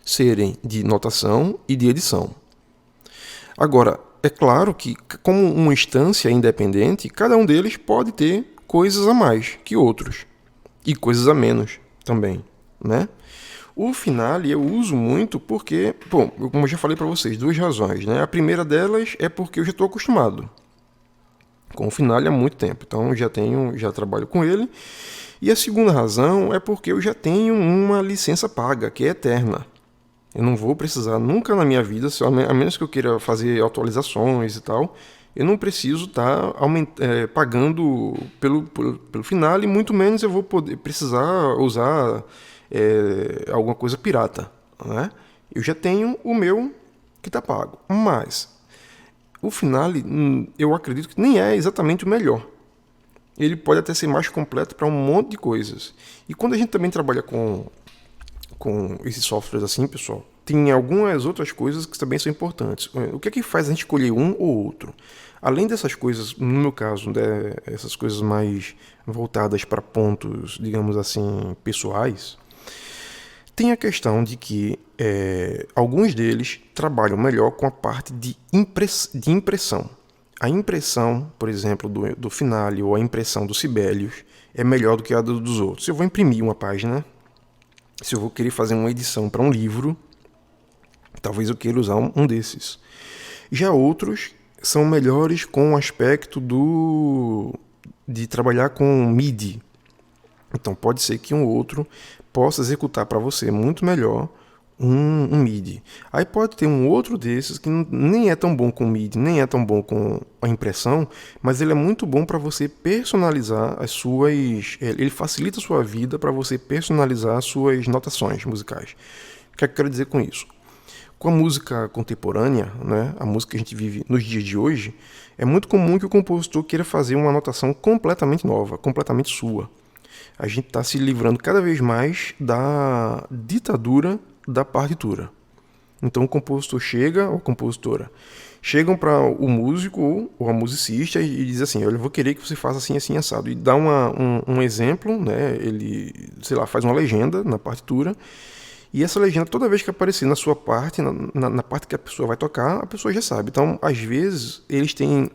serem de notação e de edição. Agora, é claro que, como uma instância independente, cada um deles pode ter coisas a mais que outros e coisas a menos também, né? O Finale eu uso muito porque, como eu já falei para vocês, duas razões, né? A primeira delas é porque eu já estou acostumado com o Finale há muito tempo, então já trabalho com ele. E a segunda razão é porque eu já tenho uma licença paga, que é eterna. Eu não vou precisar nunca na minha vida, a menos que eu queira fazer atualizações e tal, eu não preciso estar pagando pelo Finale, muito menos eu vou precisar usar alguma coisa pirata, né? Eu já tenho o meu que está pago, mas o Finale eu acredito que nem é exatamente o melhor. Ele pode até ser mais completo para um monte de coisas. E quando a gente também trabalha com esses softwares assim, pessoal, tem algumas outras coisas que também são importantes. O que é que faz a gente escolher um ou outro? Além dessas coisas, no meu caso, essas coisas mais voltadas para pontos, digamos assim, pessoais, Tem a questão de que alguns deles trabalham melhor com a parte de impressão. A impressão, por exemplo, do Finale ou a impressão do Sibelius é melhor do que a dos outros. Se eu vou imprimir uma página, se eu vou querer fazer uma edição para um livro, talvez eu queira usar um desses. Já outros são melhores com o aspecto de trabalhar com MIDI. Então pode ser que um outro possa executar para você muito melhor um MIDI. Aí pode ter um outro desses que nem é tão bom com MIDI, nem é tão bom com a impressão, mas ele é muito bom para você personalizar as suas... Ele facilita a sua vida para você personalizar as suas notações musicais. O que é que eu quero dizer com isso? Com a música contemporânea, né, a música que a gente vive nos dias de hoje, é muito comum que o compositor queira fazer uma notação completamente nova, completamente sua. A gente está se livrando cada vez mais da ditadura da partitura. Então o compositor chega, ou a compositora, chegam para o músico ou a musicista e diz assim, olha, eu vou querer que você faça assim, assim, assado. E dá um exemplo, né? Ele, sei lá, faz uma legenda na partitura. E essa legenda, toda vez que aparecer na sua parte, na parte que a pessoa vai tocar, a pessoa já sabe. Então, às vezes, eles têm...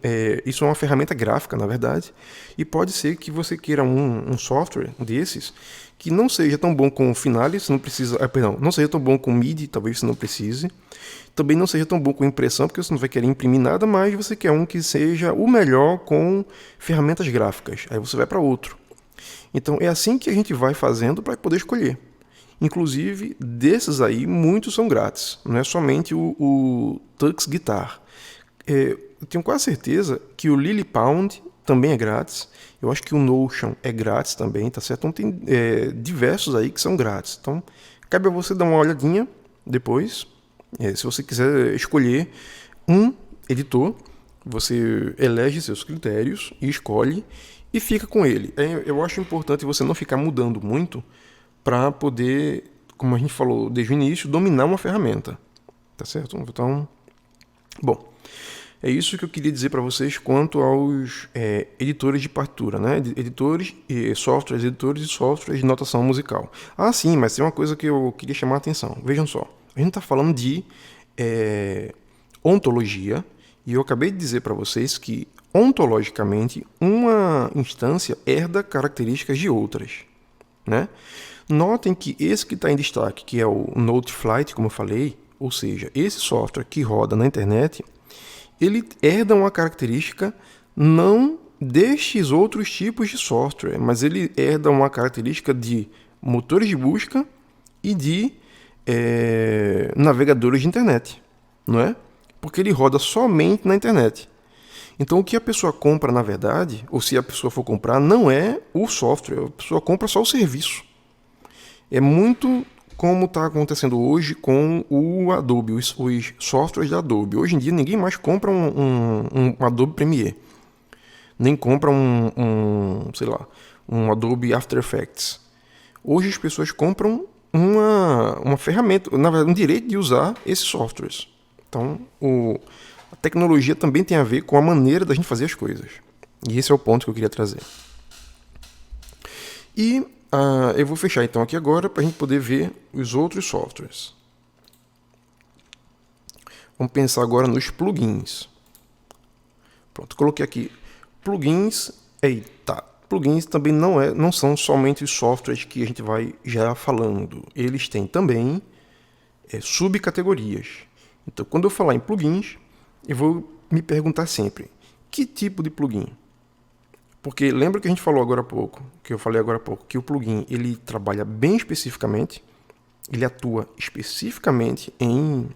isso é uma ferramenta gráfica, na verdade. E pode ser que você queira um software desses que não seja tão bom com o Finale, você não precisa... não seja tão bom com MIDI, talvez você não precise. Também não seja tão bom com impressão, porque você não vai querer imprimir nada, mas você quer um que seja o melhor com ferramentas gráficas. Aí você vai para outro. Então, é assim que a gente vai fazendo para poder escolher. Inclusive, desses aí, muitos são grátis. Não é somente o Tux Guitar. Eu tenho quase certeza que o Lily Pound também é grátis. Eu acho que o Notion é grátis também, tá certo? Então tem diversos aí que são grátis. Então, cabe a você dar uma olhadinha depois. Se você quiser escolher um editor, você elege seus critérios e escolhe e fica com ele. Eu acho importante você não ficar mudando muito para poder, como a gente falou desde o início, dominar uma ferramenta, tá certo? Então, bom, é isso que eu queria dizer para vocês quanto aos editores de partitura, né? Editores e softwares de notação musical. Ah, sim, mas tem uma coisa que eu queria chamar a atenção. Vejam só, a gente está falando de ontologia, e eu acabei de dizer para vocês que, ontologicamente, uma instância herda características de outras, né? Notem que esse que está em destaque, que é o Noteflight, como eu falei, ou seja, esse software que roda na internet, ele herda uma característica não destes outros tipos de software, mas ele herda uma característica de motores de busca e de navegadores de internet, não é? Porque ele roda somente na internet. Então, o que a pessoa compra, na verdade, ou se a pessoa for comprar, não é o software, a pessoa compra só o serviço. É muito como está acontecendo hoje com o Adobe, os softwares da Adobe. Hoje em dia, ninguém mais compra um Adobe Premiere, nem compra sei lá, um Adobe After Effects. Hoje as pessoas compram uma ferramenta, na verdade, um direito de usar esses softwares. Então, a tecnologia também tem a ver com a maneira da gente fazer as coisas. E esse é o ponto que eu queria trazer. E eu vou fechar então aqui agora para a gente poder ver os outros softwares. Vamos pensar agora nos plugins. Pronto, coloquei aqui plugins. Eita, plugins também não são somente os softwares que a gente vai já falando. Eles têm também subcategorias. Então, quando eu falar em plugins, eu vou me perguntar sempre, que tipo de plugin? Porque lembra que a gente falou agora há pouco, que eu falei agora há pouco, que o plugin ele trabalha bem especificamente, ele atua especificamente em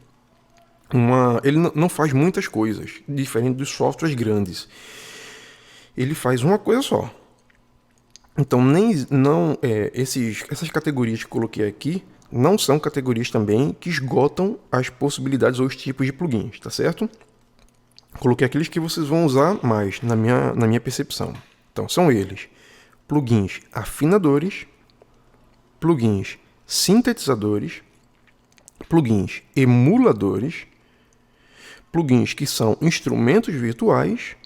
ele não faz muitas coisas, diferente dos softwares grandes. Ele faz uma coisa só. Então, essas categorias que eu coloquei aqui não são categorias também que esgotam as possibilidades ou os tipos de plugins, tá certo? Coloquei aqueles que vocês vão usar mais, na minha percepção. Então, são eles: plugins afinadores, plugins sintetizadores, plugins emuladores, plugins que são instrumentos virtuais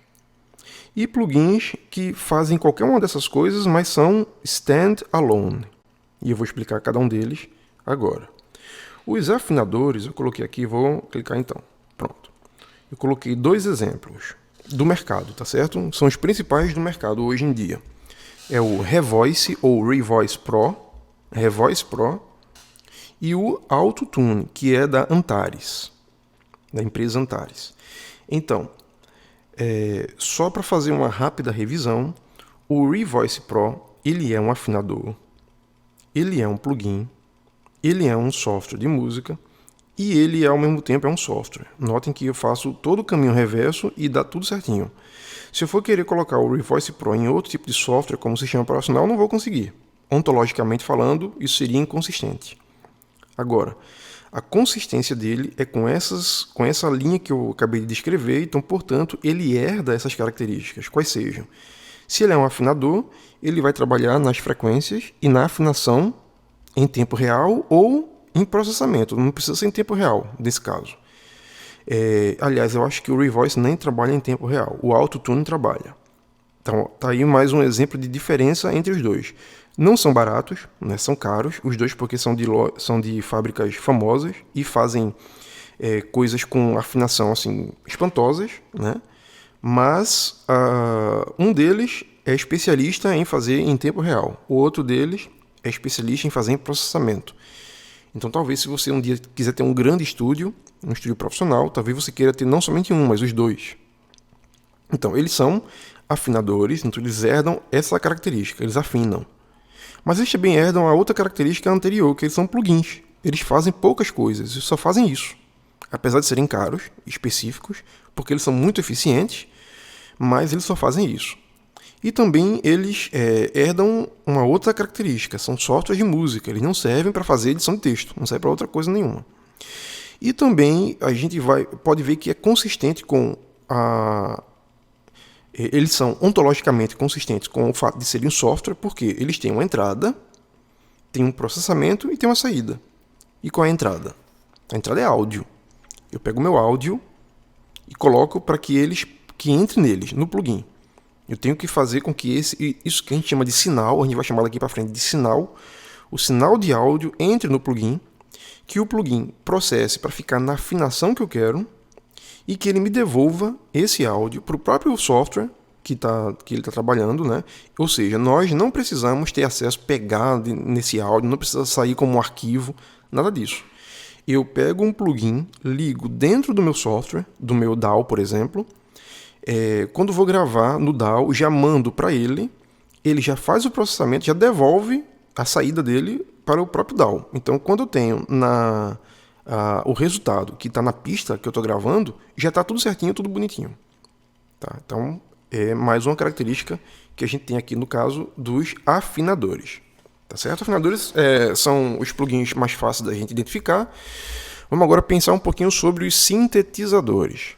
e plugins que fazem qualquer uma dessas coisas, mas são stand-alone. E eu vou explicar cada um deles Agora, os afinadores, eu coloquei aqui, vou clicar então. Pronto. Eu coloquei 2 exemplos do mercado, tá certo? São os principais do mercado hoje em dia. É o Revoice ou Revoice Pro, e o Auto-Tune, que é da Antares, da empresa Antares. Então, só para fazer uma rápida revisão, o Revoice Pro, ele é um afinador, ele é um plugin, ele é um software de música e ele, ao mesmo tempo, é um software. Notem que eu faço todo o caminho reverso e dá tudo certinho. Se eu for querer colocar o Revoice Pro em outro tipo de software, como sistema operacional, não vou conseguir. Ontologicamente falando, isso seria inconsistente. Agora, a consistência dele é com essa linha que eu acabei de descrever, então, portanto, ele herda essas características, quais sejam. Se ele é um afinador, ele vai trabalhar nas frequências e na afinação em tempo real ou em processamento. Não precisa ser em tempo real, nesse caso. Aliás, eu acho que o Revoice nem trabalha em tempo real. O Auto-Tune trabalha. Então, tá aí mais um exemplo de diferença entre os dois. Não são baratos, né? São caros, os dois porque são de fábricas famosas e fazem coisas com afinação assim, espantosas, né? Mas um deles é especialista em fazer em tempo real. O outro deles é especialista em fazer em processamento. Então, talvez, se você um dia quiser ter um grande estúdio, um estúdio profissional, talvez você queira ter não somente um, mas os dois. Então, eles são afinadores, então eles herdam essa característica, eles afinam. Mas eles também herdam a outra característica anterior, que eles são plugins. Eles fazem poucas coisas, eles só fazem isso. Apesar de serem caros, específicos, porque eles são muito eficientes, mas eles só fazem isso. E também eles herdam uma outra característica, são softwares de música, eles não servem para fazer edição de texto, não servem para outra coisa nenhuma. E também a gente pode ver que é consistente com eles são ontologicamente consistentes com o fato de serem um software, porque eles têm uma entrada, têm um processamento e têm uma saída. E qual é a entrada? A entrada é áudio. Eu pego o meu áudio e coloco para que entre neles, no plugin. Eu tenho que fazer com que isso que a gente chama de sinal, a gente vai chamar daqui para frente de sinal, o sinal de áudio entre no plugin, que o plugin processe para ficar na afinação que eu quero e que ele me devolva esse áudio para o próprio software que ele está trabalhando, né? Ou seja, nós não precisamos ter acesso pegado nesse áudio, não precisa sair como um arquivo, nada disso. Eu pego um plugin, ligo dentro do meu software, do meu DAW, por exemplo. Quando vou gravar no DAW, já mando para ele já faz o processamento, já devolve a saída dele para o próprio DAW. Então, quando eu tenho o resultado que está na pista que eu estou gravando, já está tudo certinho, tudo bonitinho. Tá? Então, é mais uma característica que a gente tem aqui no caso dos afinadores. Tá certo? Afinadores são os plugins mais fáceis da gente identificar. Vamos agora pensar um pouquinho sobre os sintetizadores.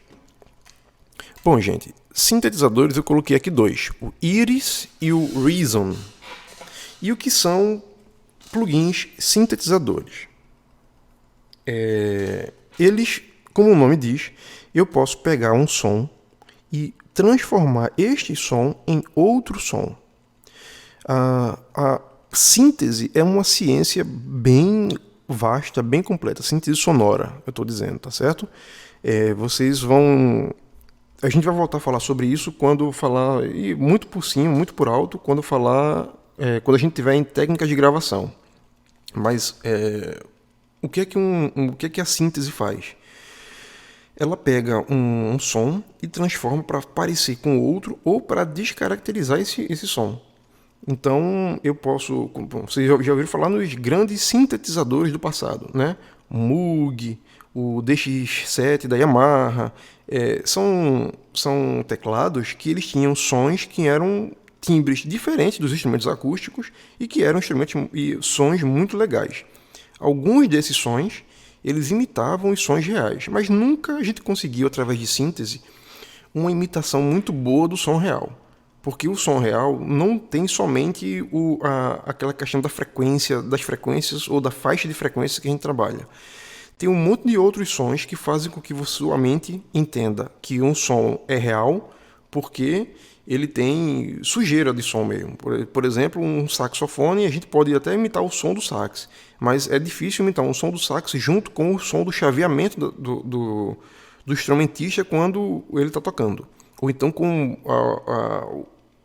Bom, gente, sintetizadores eu coloquei aqui 2, o Iris e o Reason. E o que são plugins sintetizadores? Eles, como o nome diz, eu posso pegar um som e transformar este som em outro som. A síntese é uma ciência bem vasta, bem completa, síntese sonora, eu estou dizendo, tá certo? A gente vai voltar a falar sobre isso quando falar, e muito por cima, muito por alto, quando a gente tiver em técnicas de gravação. Mas o que é que a síntese faz? Ela pega um som e transforma para parecer com outro ou para descaracterizar esse som. Então, vocês já ouviram falar nos grandes sintetizadores do passado, né? O Moog, o DX7 da Yamaha, são teclados que eles tinham sons que eram timbres diferentes dos instrumentos acústicos e que eram instrumentos e sons muito legais. Alguns desses sons, eles imitavam os sons reais, mas nunca a gente conseguiu, através de síntese, uma imitação muito boa do som real. Porque o som real não tem somente aquela questão das frequências ou da faixa de frequências que a gente trabalha. Tem um monte de outros sons que fazem com que sua mente entenda que um som é real, porque ele tem sujeira de som mesmo. Por exemplo, um saxofone, a gente pode até imitar o som do sax, mas é difícil imitar um som do sax junto com o som do chaveamento do instrumentista quando ele está tocando. Ou então com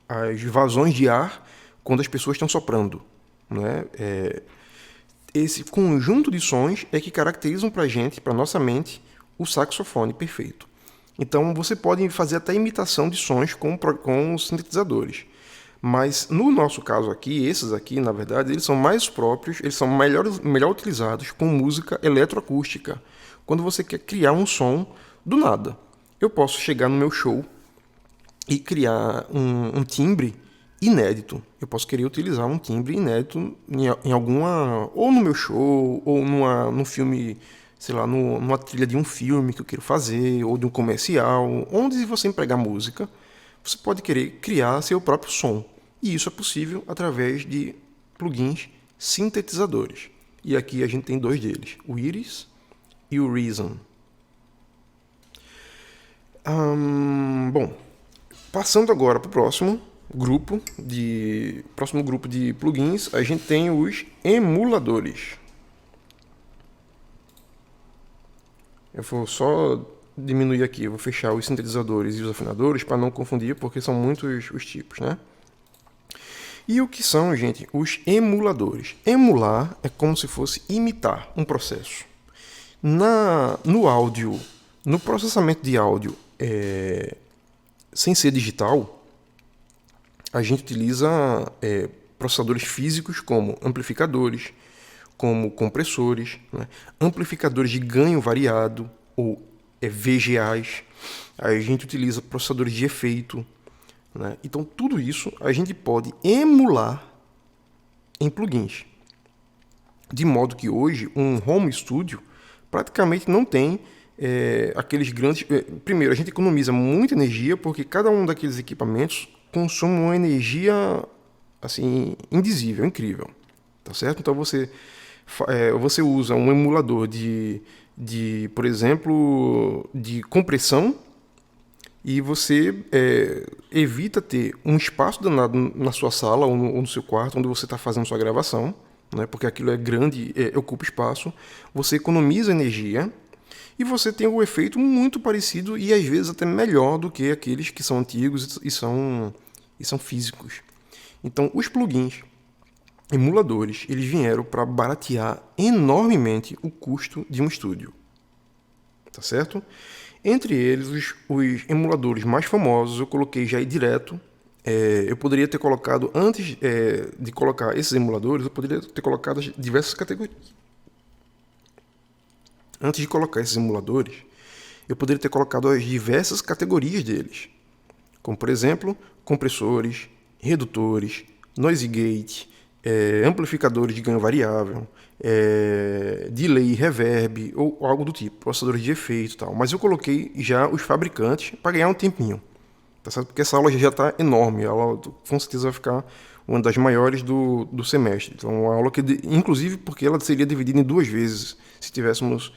as vazões de ar quando as pessoas estão soprando. Né? Esse conjunto de sons é que caracterizam para a gente, para nossa mente, o saxofone perfeito. Então você pode fazer até imitação de sons com os sintetizadores. Mas no nosso caso aqui, esses aqui, na verdade, eles são mais próprios, eles são melhor utilizados com música eletroacústica. Quando você quer criar um som do nada. Eu posso chegar no meu show e criar um timbre inédito. Eu posso querer utilizar um timbre inédito em alguma... ou no meu show, ou num filme... sei lá, numa trilha de um filme que eu quero fazer, ou de um comercial, onde você empregar música, você pode querer criar seu próprio som. E isso é possível através de plugins sintetizadores. E aqui a gente tem dois deles, o Iris e o Reason. Bom, passando agora para o próximo grupo de plugins, a gente tem os emuladores. Eu vou só diminuir aqui, eu vou fechar os sintetizadores e os afinadores para não confundir, porque são muitos os tipos, né? E o que são, gente? Os emuladores. Emular é como se fosse imitar um processo. No áudio, no processamento de áudio sem ser digital, a gente utiliza processadores físicos como amplificadores, como compressores, né? Amplificadores de ganho variado, ou VGAs. A gente utiliza processadores de efeito. Né? Então, tudo isso a gente pode emular em plugins. De modo que hoje, um home studio praticamente não tem aqueles grandes... primeiro, a gente economiza muita energia, porque cada um daqueles equipamentos consome uma energia assim, indizível, incrível. Tá certo? Então, você usa um emulador por exemplo, de compressão, e você evita ter um espaço danado na sua sala ou no seu quarto onde você está fazendo sua gravação, né, porque aquilo é grande, ocupa espaço. Você economiza energia e você tem um efeito muito parecido e às vezes até melhor do que aqueles que são antigos e são físicos. Então, os plugins emuladores, eles vieram para baratear enormemente o custo de um estúdio. Tá certo? Entre eles, os emuladores mais famosos, eu coloquei já aí direto. Eu poderia ter colocado, antes de colocar esses emuladores, eu poderia ter colocado diversas categorias. Antes de colocar esses emuladores, eu poderia ter colocado as diversas categorias deles. Como, por exemplo, compressores, redutores, noise gate, amplificadores de ganho variável, delay, reverb ou algo do tipo, processadores de efeito e tal. Mas eu coloquei já os fabricantes para ganhar um tempinho, tá certo? Porque essa aula já está enorme, a aula com certeza vai ficar uma das maiores do semestre. Então, uma aula que, inclusive, porque ela seria dividida em 2 vezes se tivéssemos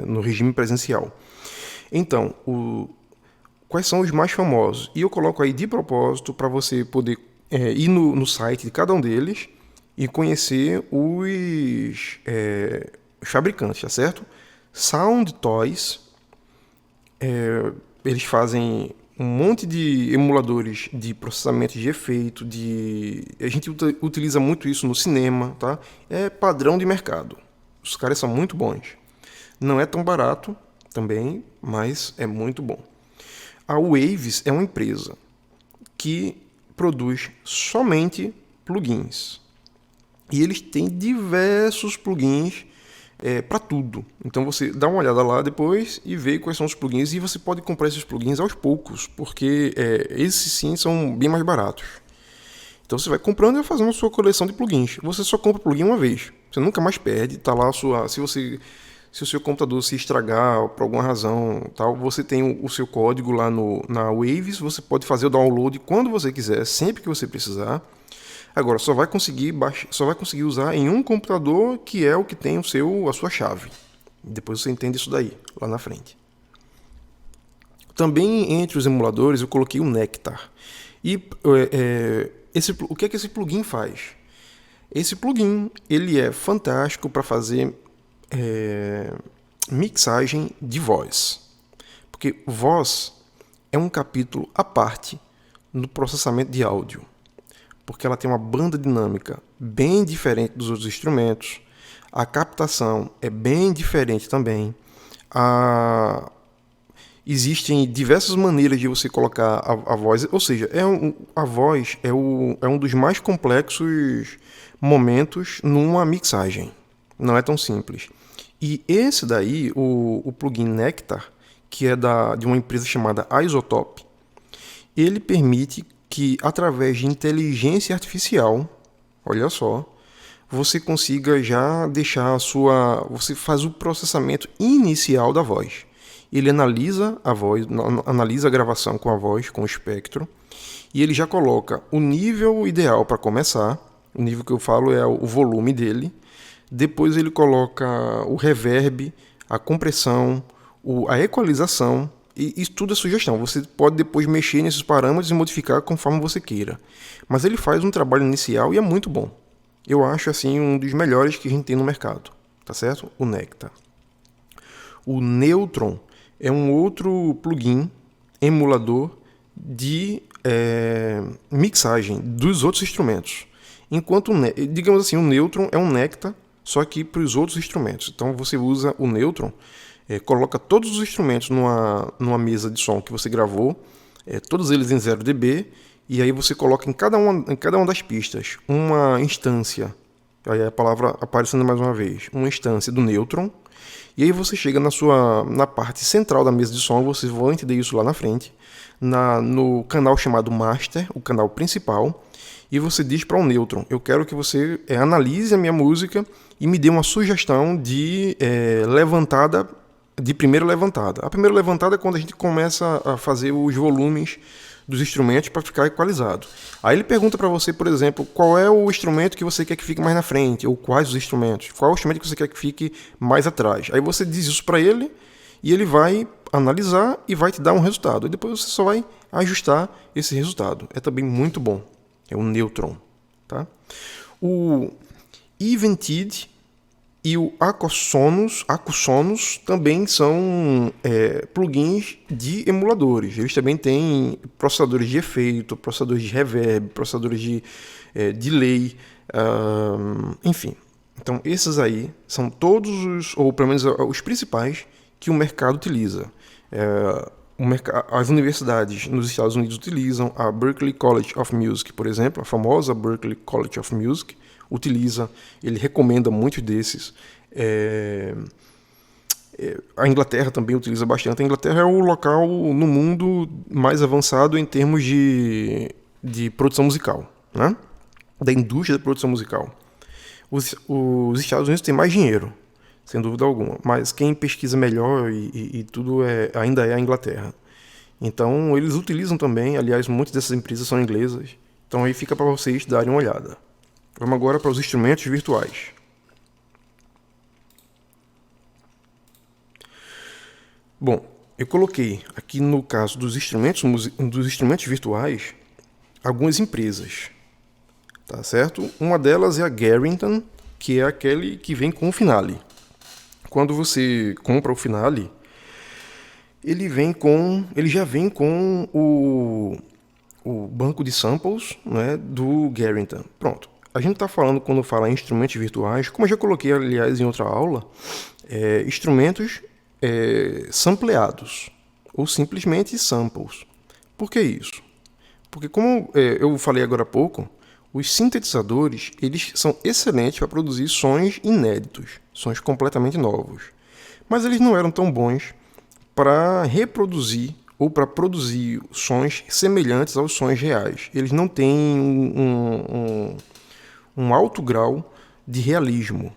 no regime presencial. Então, quais são os mais famosos? E eu coloco aí de propósito para você poder ir no site de cada um deles e conhecer os fabricantes, tá certo? Sound Toys, eles fazem um monte de emuladores de processamento de efeito, a gente utiliza muito isso no cinema, tá? É padrão de mercado. Os caras são muito bons. Não é tão barato também, mas é muito bom. A Waves é uma empresa que produz somente plugins. E eles têm diversos plugins para tudo. Então você dá uma olhada lá depois e vê quais são os plugins. E você pode comprar esses plugins aos poucos, porque esses sim são bem mais baratos. Então você vai comprando e vai fazendo a sua coleção de plugins. Você só compra plugin uma vez. Você nunca mais perde. Tá lá se o seu computador se estragar por alguma razão, tal, você tem o seu código lá na Waves, você pode fazer o download quando você quiser, sempre que você precisar. Agora, só vai conseguir usar em um computador que é o que tem a sua chave. Depois você entende isso daí, lá na frente. Também entre os emuladores eu coloquei o Nectar. E o que é que esse plugin faz? Esse plugin ele é fantástico para fazer mixagem de voz. Porque voz é um capítulo à parte no processamento de áudio. Porque ela tem uma banda dinâmica bem diferente dos outros instrumentos. A captação é bem diferente também. Existem diversas maneiras de você colocar a voz, ou seja, a voz é um dos mais complexos momentos numa mixagem. Não é tão simples. E esse daí, o plugin Nectar, que é de uma empresa chamada Isotope, ele permite que, através de inteligência artificial, olha só, você consiga já deixar você faz o processamento inicial da voz. Ele analisa a voz, analisa a gravação com a voz, com o espectro, e ele já coloca o nível ideal para começar. O nível que eu falo é o volume dele. Depois ele coloca o reverb, a compressão, a equalização, e isso tudo é sugestão. Você pode depois mexer nesses parâmetros e modificar conforme você queira. Mas ele faz um trabalho inicial e é muito bom. Eu acho assim um dos melhores que a gente tem no mercado, tá certo? O Nectar. O Neutron é um outro plugin emulador de mixagem dos outros instrumentos. Enquanto, digamos assim, o Neutron é um Nectar, só que para os outros instrumentos. Então você usa o Neutron, coloca todos os instrumentos numa mesa de som que você gravou, todos eles em 0 dB, e aí você coloca em cada uma das pistas uma instância, aí a palavra aparecendo mais uma vez, uma instância do Neutron, e aí você chega na parte central da mesa de som, vocês vão entender isso lá na frente, no canal chamado Master, o canal principal, e você diz para o Neutron, eu quero que você analise a minha música e me dê uma sugestão de primeira levantada. A primeira levantada é quando a gente começa a fazer os volumes dos instrumentos para ficar equalizado. Aí ele pergunta para você, por exemplo, qual é o instrumento que você quer que fique mais na frente, ou quais os instrumentos, qual é o instrumento que você quer que fique mais atrás. Aí você diz isso para ele e ele vai analisar e vai te dar um resultado. E depois você só vai ajustar esse resultado. É também muito bom. É o Neutron. Tá? O Evented e o Acusonus também são plugins de emuladores. Eles também têm processadores de efeito, processadores de reverb, processadores de delay, enfim. Então esses aí são todos ou pelo menos os principais que o mercado utiliza. As universidades nos Estados Unidos utilizam, a Berklee College of Music, por exemplo, a famosa Berklee College of Music, utiliza, ele recomenda muitos desses. A Inglaterra também utiliza bastante. A Inglaterra é o local no mundo mais avançado em termos de produção musical, né? Da indústria da produção musical. Os Estados Unidos têm mais dinheiro, sem dúvida alguma, mas quem pesquisa melhor e tudo ainda é a Inglaterra. Então eles utilizam também, aliás, muitas dessas empresas são inglesas, então aí fica para vocês darem uma olhada. Vamos agora para os instrumentos virtuais. Bom, eu coloquei aqui no caso dos instrumentos virtuais algumas empresas, tá certo? Uma delas é a Garrington, que é aquele que vem com o Finale. Quando você compra o Finale, ele já vem com o banco de samples, né, do Garrington. Pronto. A gente está falando, quando fala em instrumentos virtuais, como eu já coloquei, aliás, em outra aula, instrumentos sampleados, ou simplesmente samples. Por que isso? Porque, como eu falei agora há pouco, os sintetizadores eles são excelentes para produzir sons inéditos, sons completamente novos. Mas eles não eram tão bons para reproduzir ou para produzir sons semelhantes aos sons reais. Eles não têm um alto grau de realismo.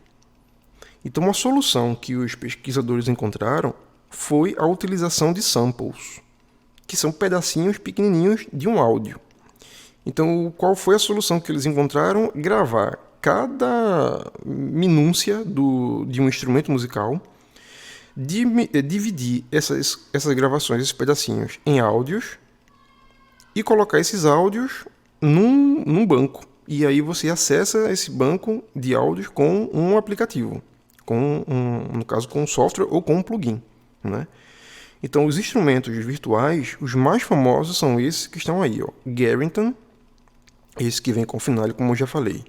Então, uma solução que os pesquisadores encontraram foi a utilização de samples, que são pedacinhos pequenininhos de um áudio. Então, qual foi a solução que eles encontraram? Gravar cada minúcia de um instrumento musical dividir essas gravações, esses pedacinhos, em áudios e colocar esses áudios num banco. E aí você acessa esse banco de áudios com um aplicativo, no caso com um software ou com um plugin, né? Então os instrumentos virtuais, os mais famosos são esses que estão aí, ó. Garrington, esse que vem com Finale, como eu já falei.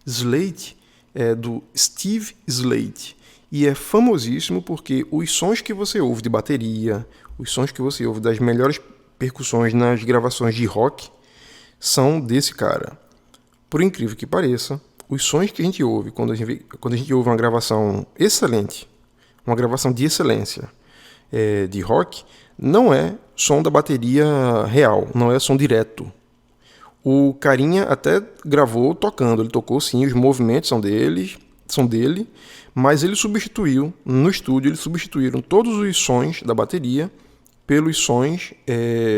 Slate é do Steve Slate e é famosíssimo porque os sons que você ouve de bateria, os sons que você ouve das melhores percussões nas gravações de rock são desse cara. Por incrível que pareça, os sons que a gente ouve quando a gente ouve uma gravação excelente, uma gravação de excelência de rock, não é som da bateria real, não é som direto. O carinha até gravou tocando, ele tocou sim, os movimentos são dele, mas ele substituiu, no estúdio, eles substituíram todos os sons da bateria pelos sons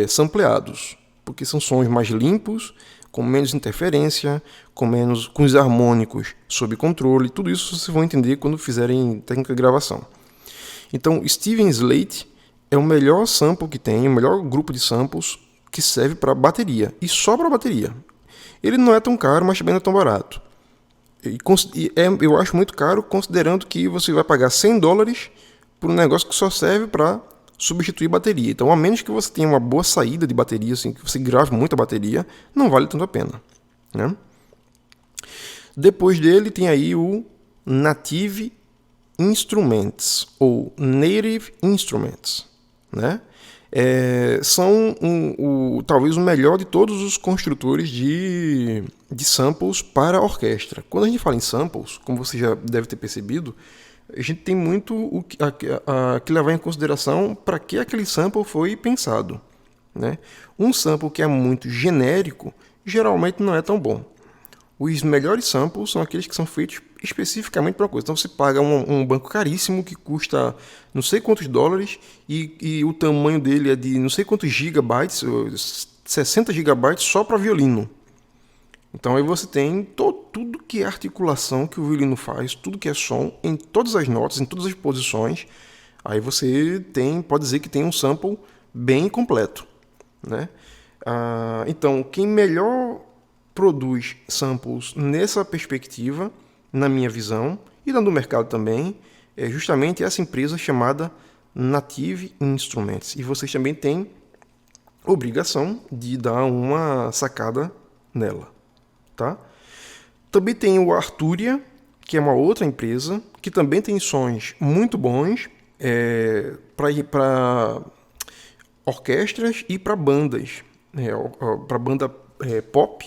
sampleados, porque são sons mais limpos, com menos interferência, com os harmônicos sob controle. Tudo isso vocês vão entender quando fizerem técnica de gravação. Então, Steven Slate é o melhor sample que tem, o melhor grupo de samples que serve para bateria, e só para bateria. Ele não é tão caro, mas também não é tão barato. Eu acho muito caro, considerando que você vai pagar $100 por um negócio que só serve para substituir bateria. Então, a menos que você tenha uma boa saída de bateria, assim, que você grave muita bateria, não vale tanto a pena, né? Depois dele tem aí o Native Instruments, ou Native Instruments, né? São talvez o melhor de todos os construtores de samples para orquestra. Quando a gente fala em samples, como você já deve ter percebido, a gente tem muito que levar em consideração para que aquele sample foi pensado, né? Um sample que é muito genérico geralmente não é tão bom. Os melhores samples são aqueles que são feitos especificamente para uma coisa. Então você paga um banco caríssimo que custa não sei quantos dólares e o tamanho dele é de não sei quantos gigabytes, 60 gigabytes só para violino. Então aí você tem tudo que é articulação que o violino faz, tudo que é som, em todas as notas, em todas as posições. Aí você pode dizer que tem um sample bem completo, né? Então, quem melhor produz samples nessa perspectiva, na minha visão, e na do mercado também, é justamente essa empresa chamada Native Instruments. E vocês também têm obrigação de dar uma sacada nela, tá? Também tem o Arturia, que é uma outra empresa, que também tem sons muito bons para orquestras e para bandas. Para banda pop,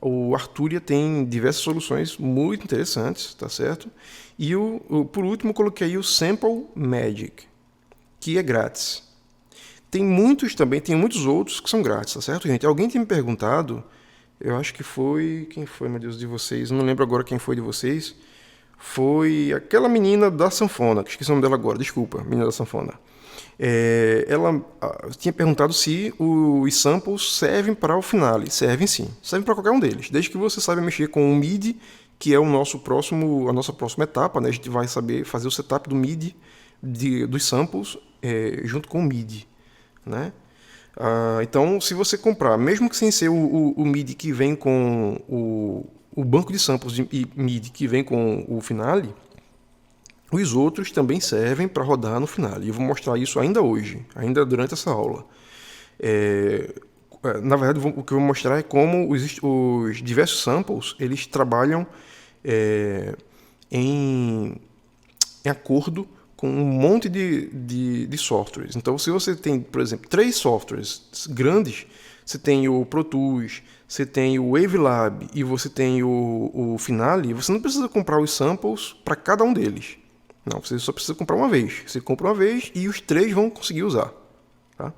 o Arturia tem diversas soluções muito interessantes, tá certo? E por último, coloquei aí o Sample Magic, que é grátis. Tem muitos outros que são grátis, tá certo, gente? Alguém tem me perguntado, eu acho que foi... Quem foi, meu Deus, de vocês? Eu não lembro agora quem foi de vocês. Foi aquela menina da sanfona, que esqueci o nome dela agora, desculpa, menina da sanfona. Ela tinha perguntado se os samples servem para o finale. Servem sim, servem para qualquer um deles, desde que você saiba mexer com o MIDI, que é a nossa próxima etapa, né? A gente vai saber fazer o setup do MIDI dos samples junto com o MIDI, né? Então, se você comprar, mesmo que sem ser o MIDI que vem com o banco de samples de MIDI que vem com o finale, os outros também servem para rodar no finale. E eu vou mostrar isso ainda hoje, ainda durante essa aula. Na verdade, o que eu vou mostrar é como os diversos samples eles trabalham em acordo com um monte de softwares. Então, se você tem, por exemplo, 3 softwares grandes, você tem o Pro Tools, você tem o Wavelab e você tem o Finale, você não precisa comprar os samples para cada um deles. Não, você só precisa comprar uma vez. Você compra uma vez e os 3 vão conseguir usar, tá?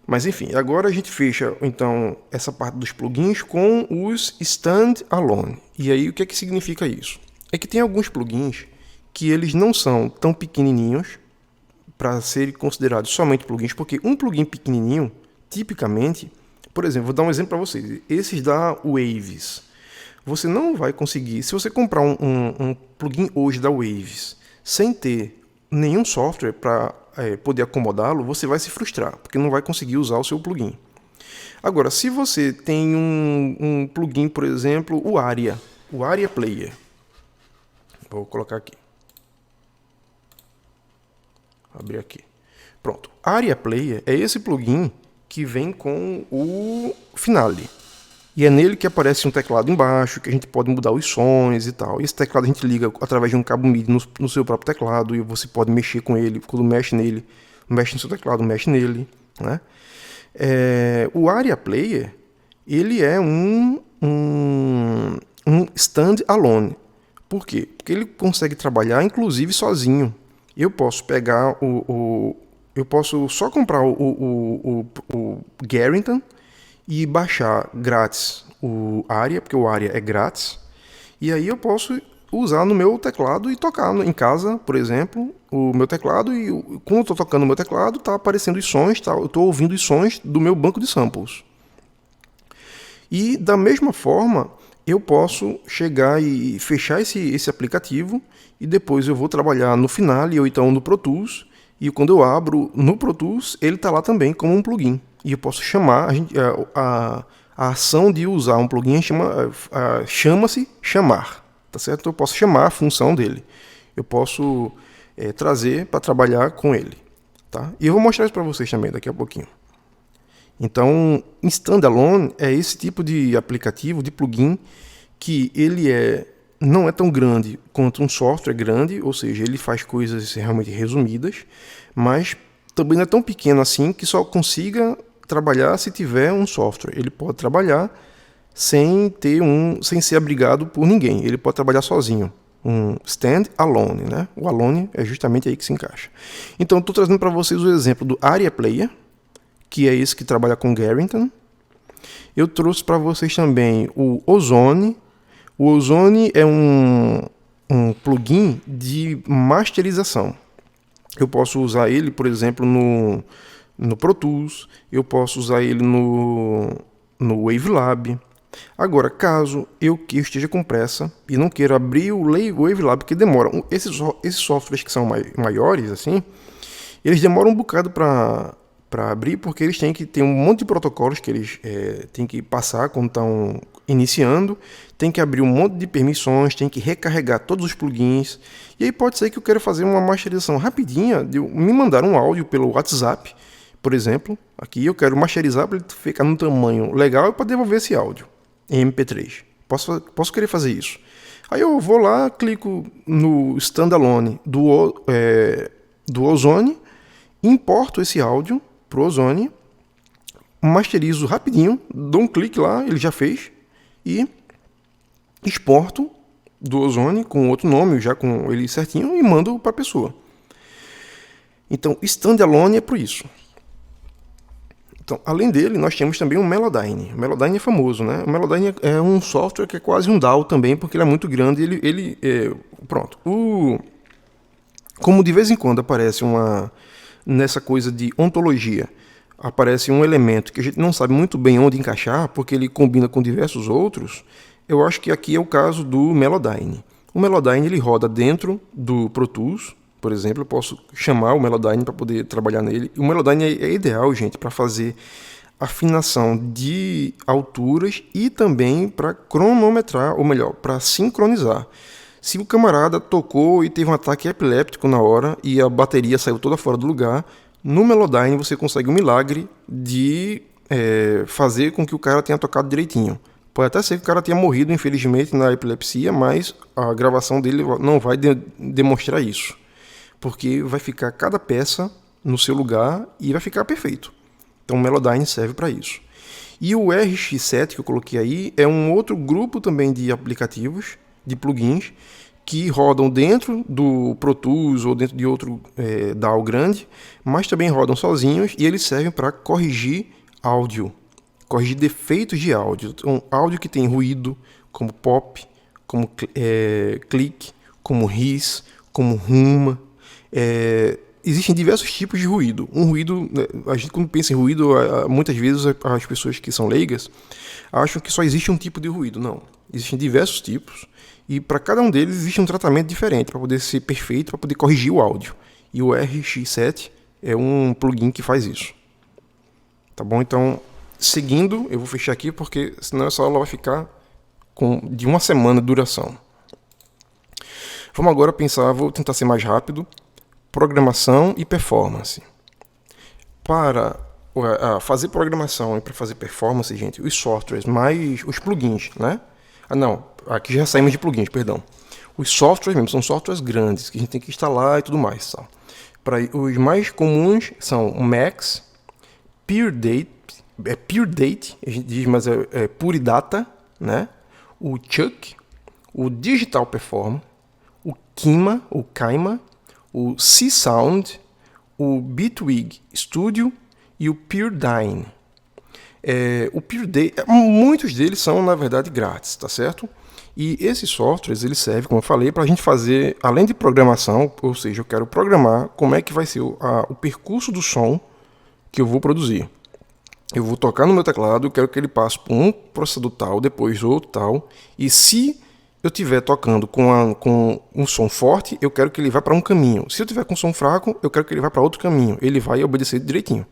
Mas enfim, agora a gente fecha então essa parte dos plugins com os stand-alone. E aí o que é que significa isso? É que tem alguns plugins que eles não são tão pequenininhos para serem considerados somente plugins, porque um plugin pequenininho, tipicamente, por exemplo, vou dar um exemplo para vocês, esses da Waves. Você não vai conseguir, se você comprar um plugin hoje da Waves sem ter nenhum software para poder acomodá-lo, você vai se frustrar, porque não vai conseguir usar o seu plugin. Agora, se você tem um plugin, por exemplo, o Aria Player. Vou colocar aqui. Abrir aqui. Pronto. Aria Player é esse plugin que vem com o Finale. E é nele que aparece um teclado embaixo, que a gente pode mudar os sons e tal. E esse teclado a gente liga através de um cabo MIDI no seu próprio teclado, e você pode mexer com ele. Quando mexe nele, mexe no seu teclado, mexe nele, né? O Aria Player, ele é um stand-alone. Por quê? Porque ele consegue trabalhar, inclusive, sozinho. Eu posso pegar eu posso só comprar o Garrington e baixar grátis o Aria, porque o Aria é grátis. E aí eu posso usar no meu teclado e tocar em casa, por exemplo, o meu teclado. E quando eu estou tocando o meu teclado, está aparecendo os sons, eu estou ouvindo os sons do meu banco de samples. E da mesma forma, eu posso chegar e fechar esse aplicativo, e depois eu vou trabalhar no Finale ou então no Pro Tools. E quando eu abro no Pro Tools, ele está lá também como um plugin. E eu posso chamar, a ação de usar um plugin chama-se chamar, tá certo? Eu posso chamar a função dele. Eu posso trazer para trabalhar com ele, tá? E eu vou mostrar isso para vocês também daqui a pouquinho. Então, standalone é esse tipo de aplicativo, de plugin, que ele não é tão grande quanto um software grande, ou seja, ele faz coisas realmente resumidas, mas também não é tão pequeno assim que só consiga trabalhar se tiver um software. Ele pode trabalhar sem ser abrigado por ninguém. Ele pode trabalhar sozinho. Um stand-alone, né? O alone é justamente aí que se encaixa. Então, estou trazendo para vocês o exemplo do Aria Player, que é esse que trabalha com Garrington. Eu trouxe para vocês também o Ozone. O Ozone é um plugin de masterização. Eu posso usar ele, por exemplo, no Pro Tools. Eu posso usar ele no Wavelab. Agora, caso eu esteja com pressa e não queira abrir o Wavelab, que demora. Esses softwares que são maiores, assim, eles demoram um bocado para abrir, porque eles têm que ter um monte de protocolos que eles têm que passar quando estão iniciando, tem que abrir um monte de permissões, tem que recarregar todos os plugins, e aí pode ser que eu queira fazer uma masterização rapidinha, me mandar um áudio pelo WhatsApp, por exemplo, aqui eu quero masterizar para ele ficar num tamanho legal e para devolver esse áudio em MP3. Posso querer fazer isso. Aí eu vou lá, clico no standalone do Ozone, importo esse áudio para o Ozone, masterizo rapidinho, dou um clique lá, ele já fez, e exporto do Ozone com outro nome, já com ele certinho, e mando para a pessoa. Então, standalone é por isso. Então, além dele, nós temos também o Melodyne. O Melodyne é famoso, né? O Melodyne é um software que é quase um DAW também, porque ele é muito grande. Pronto. Como de vez em quando aparece nessa coisa de ontologia, aparece um elemento que a gente não sabe muito bem onde encaixar, porque ele combina com diversos outros, eu acho que aqui é o caso do Melodyne. O Melodyne ele roda dentro do Pro Tools, por exemplo, eu posso chamar o Melodyne para poder trabalhar nele. O Melodyne é ideal, gente, para fazer afinação de alturas e também para cronometrar, ou melhor, para sincronizar. Se o camarada tocou e teve um ataque epiléptico na hora e a bateria saiu toda fora do lugar, no Melodyne você consegue um milagre de fazer com que o cara tenha tocado direitinho. Pode até ser que o cara tenha morrido, infelizmente, na epilepsia, mas a gravação dele não vai demonstrar isso. Porque vai ficar cada peça no seu lugar e vai ficar perfeito. Então o Melodyne serve para isso. E o RX7 que eu coloquei aí é um outro grupo também de aplicativos, de plugins, que rodam dentro do Pro Tools ou dentro de outro DAW grande, mas também rodam sozinhos e eles servem para corrigir áudio, corrigir defeitos de áudio. Um áudio que tem ruído, como pop, como clique, como hiss, como hum. Existem diversos tipos de ruído. Um ruído, a gente quando pensa em ruído, muitas vezes as pessoas que são leigas acham que só existe um tipo de ruído. Não, existem diversos tipos e para cada um deles existe um tratamento diferente para poder ser perfeito, para poder corrigir o áudio. e o RX7 é um plugin que faz isso. Tá bom? Então, seguindo, eu vou fechar aqui porque senão essa aula vai ficar de 1 semana de duração. Vamos agora pensar, vou tentar ser mais rápido, programação e performance. Para fazer programação e para fazer performance, gente, os softwares mais os plugins, né? Não, aqui já saímos de plugins, perdão. Os softwares mesmo, são softwares grandes que a gente tem que instalar e tudo mais. Tá? Os mais comuns são o Max, PureDate, a gente diz, mas é Puridata, né? O Chuck, o Digital Perform, o Kima, o C-Sound, o Bitwig Studio e o PureDyn. O PureDate, muitos deles são, na verdade, grátis, tá certo? E esses softwares, eles servem, como eu falei, para a gente fazer, além de programação, ou seja, eu quero programar como é que vai ser o percurso do som que eu vou produzir. Eu vou tocar no meu teclado, eu quero que ele passe por um processador tal, depois outro tal, e se eu estiver tocando com um som forte, eu quero que ele vá para um caminho. Se eu estiver com um som fraco, eu quero que ele vá para outro caminho. Ele vai obedecer direitinho.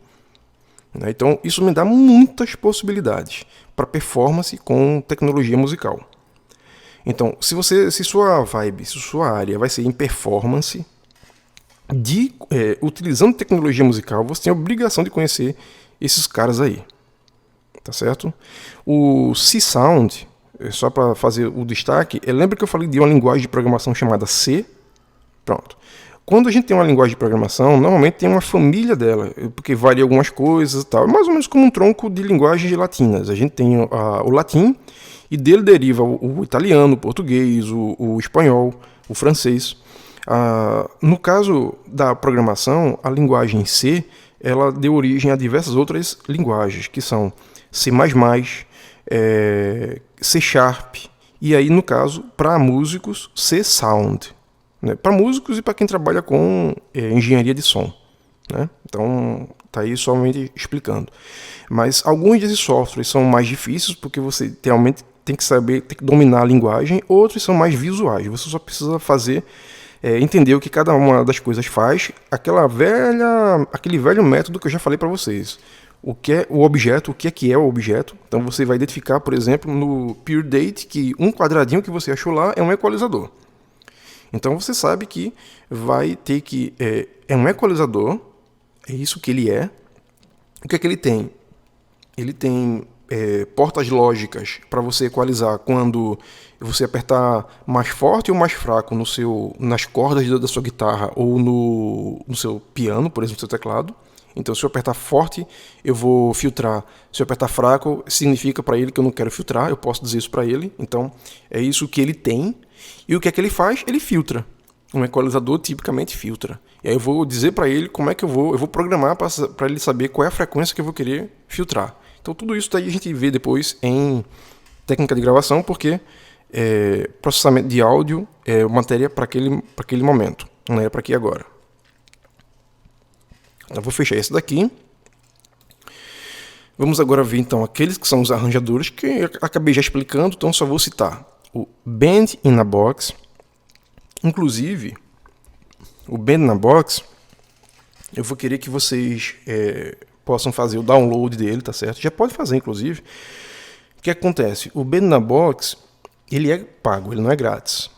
Então, isso me dá muitas possibilidades para performance com tecnologia musical. Então, se sua vibe, se sua área vai ser em performance, utilizando tecnologia musical, você tem a obrigação de conhecer esses caras aí. Tá certo? O C-Sound, só para fazer o destaque, lembra que eu falei de uma linguagem de programação chamada C? Pronto. Quando a gente tem uma linguagem de programação, normalmente tem uma família dela, porque varia algumas coisas e tal. É mais ou menos como um tronco de linguagens latinas. A gente tem o latim, e dele deriva o italiano, o português, o espanhol, o francês. No caso da programação, a linguagem C, ela deu origem a diversas outras linguagens, que são C++, C Sharp, e aí, no caso, para músicos, C Sound. Né? Para músicos e para quem trabalha com engenharia de som. Né? Então, está aí somente explicando. Mas alguns desses softwares são mais difíceis, porque você realmente tem que saber, tem que dominar a linguagem. Outros são mais visuais. Você só precisa entender o que cada uma das coisas faz. Aquele velho método que eu já falei para vocês. O que é o objeto, o que é o objeto. Então você vai identificar, por exemplo, no PureDate, que um quadradinho que você achou lá é um equalizador. Então você sabe que vai ter que... É um equalizador, é isso que ele é. O que é que ele tem? Ele tem portas lógicas para você equalizar quando você apertar mais forte ou mais fraco nas cordas da sua guitarra ou no seu piano, por exemplo, no seu teclado. Então, se eu apertar forte, eu vou filtrar. Se eu apertar fraco, significa para ele que eu não quero filtrar. Eu posso dizer isso para ele. Então, é isso que ele tem. E o que é que ele faz? Ele filtra. Um equalizador tipicamente filtra. E aí eu vou dizer para ele como é que eu vou programar para ele saber qual é a frequência que eu vou querer filtrar. Então, tudo isso daí a gente vê depois em técnica de gravação, porque processamento de áudio é matéria para aquele momento, não é para aqui agora. Então, vou fechar esse daqui. Vamos agora ver, então, aqueles que são os arranjadores, que eu acabei já explicando, então só vou citar o Band in a Box. Inclusive, o Band in a Box, eu vou querer que vocês possam fazer o download dele, tá certo? Já pode fazer, inclusive. O que acontece? O Band in a Box, ele é pago, ele não é grátis.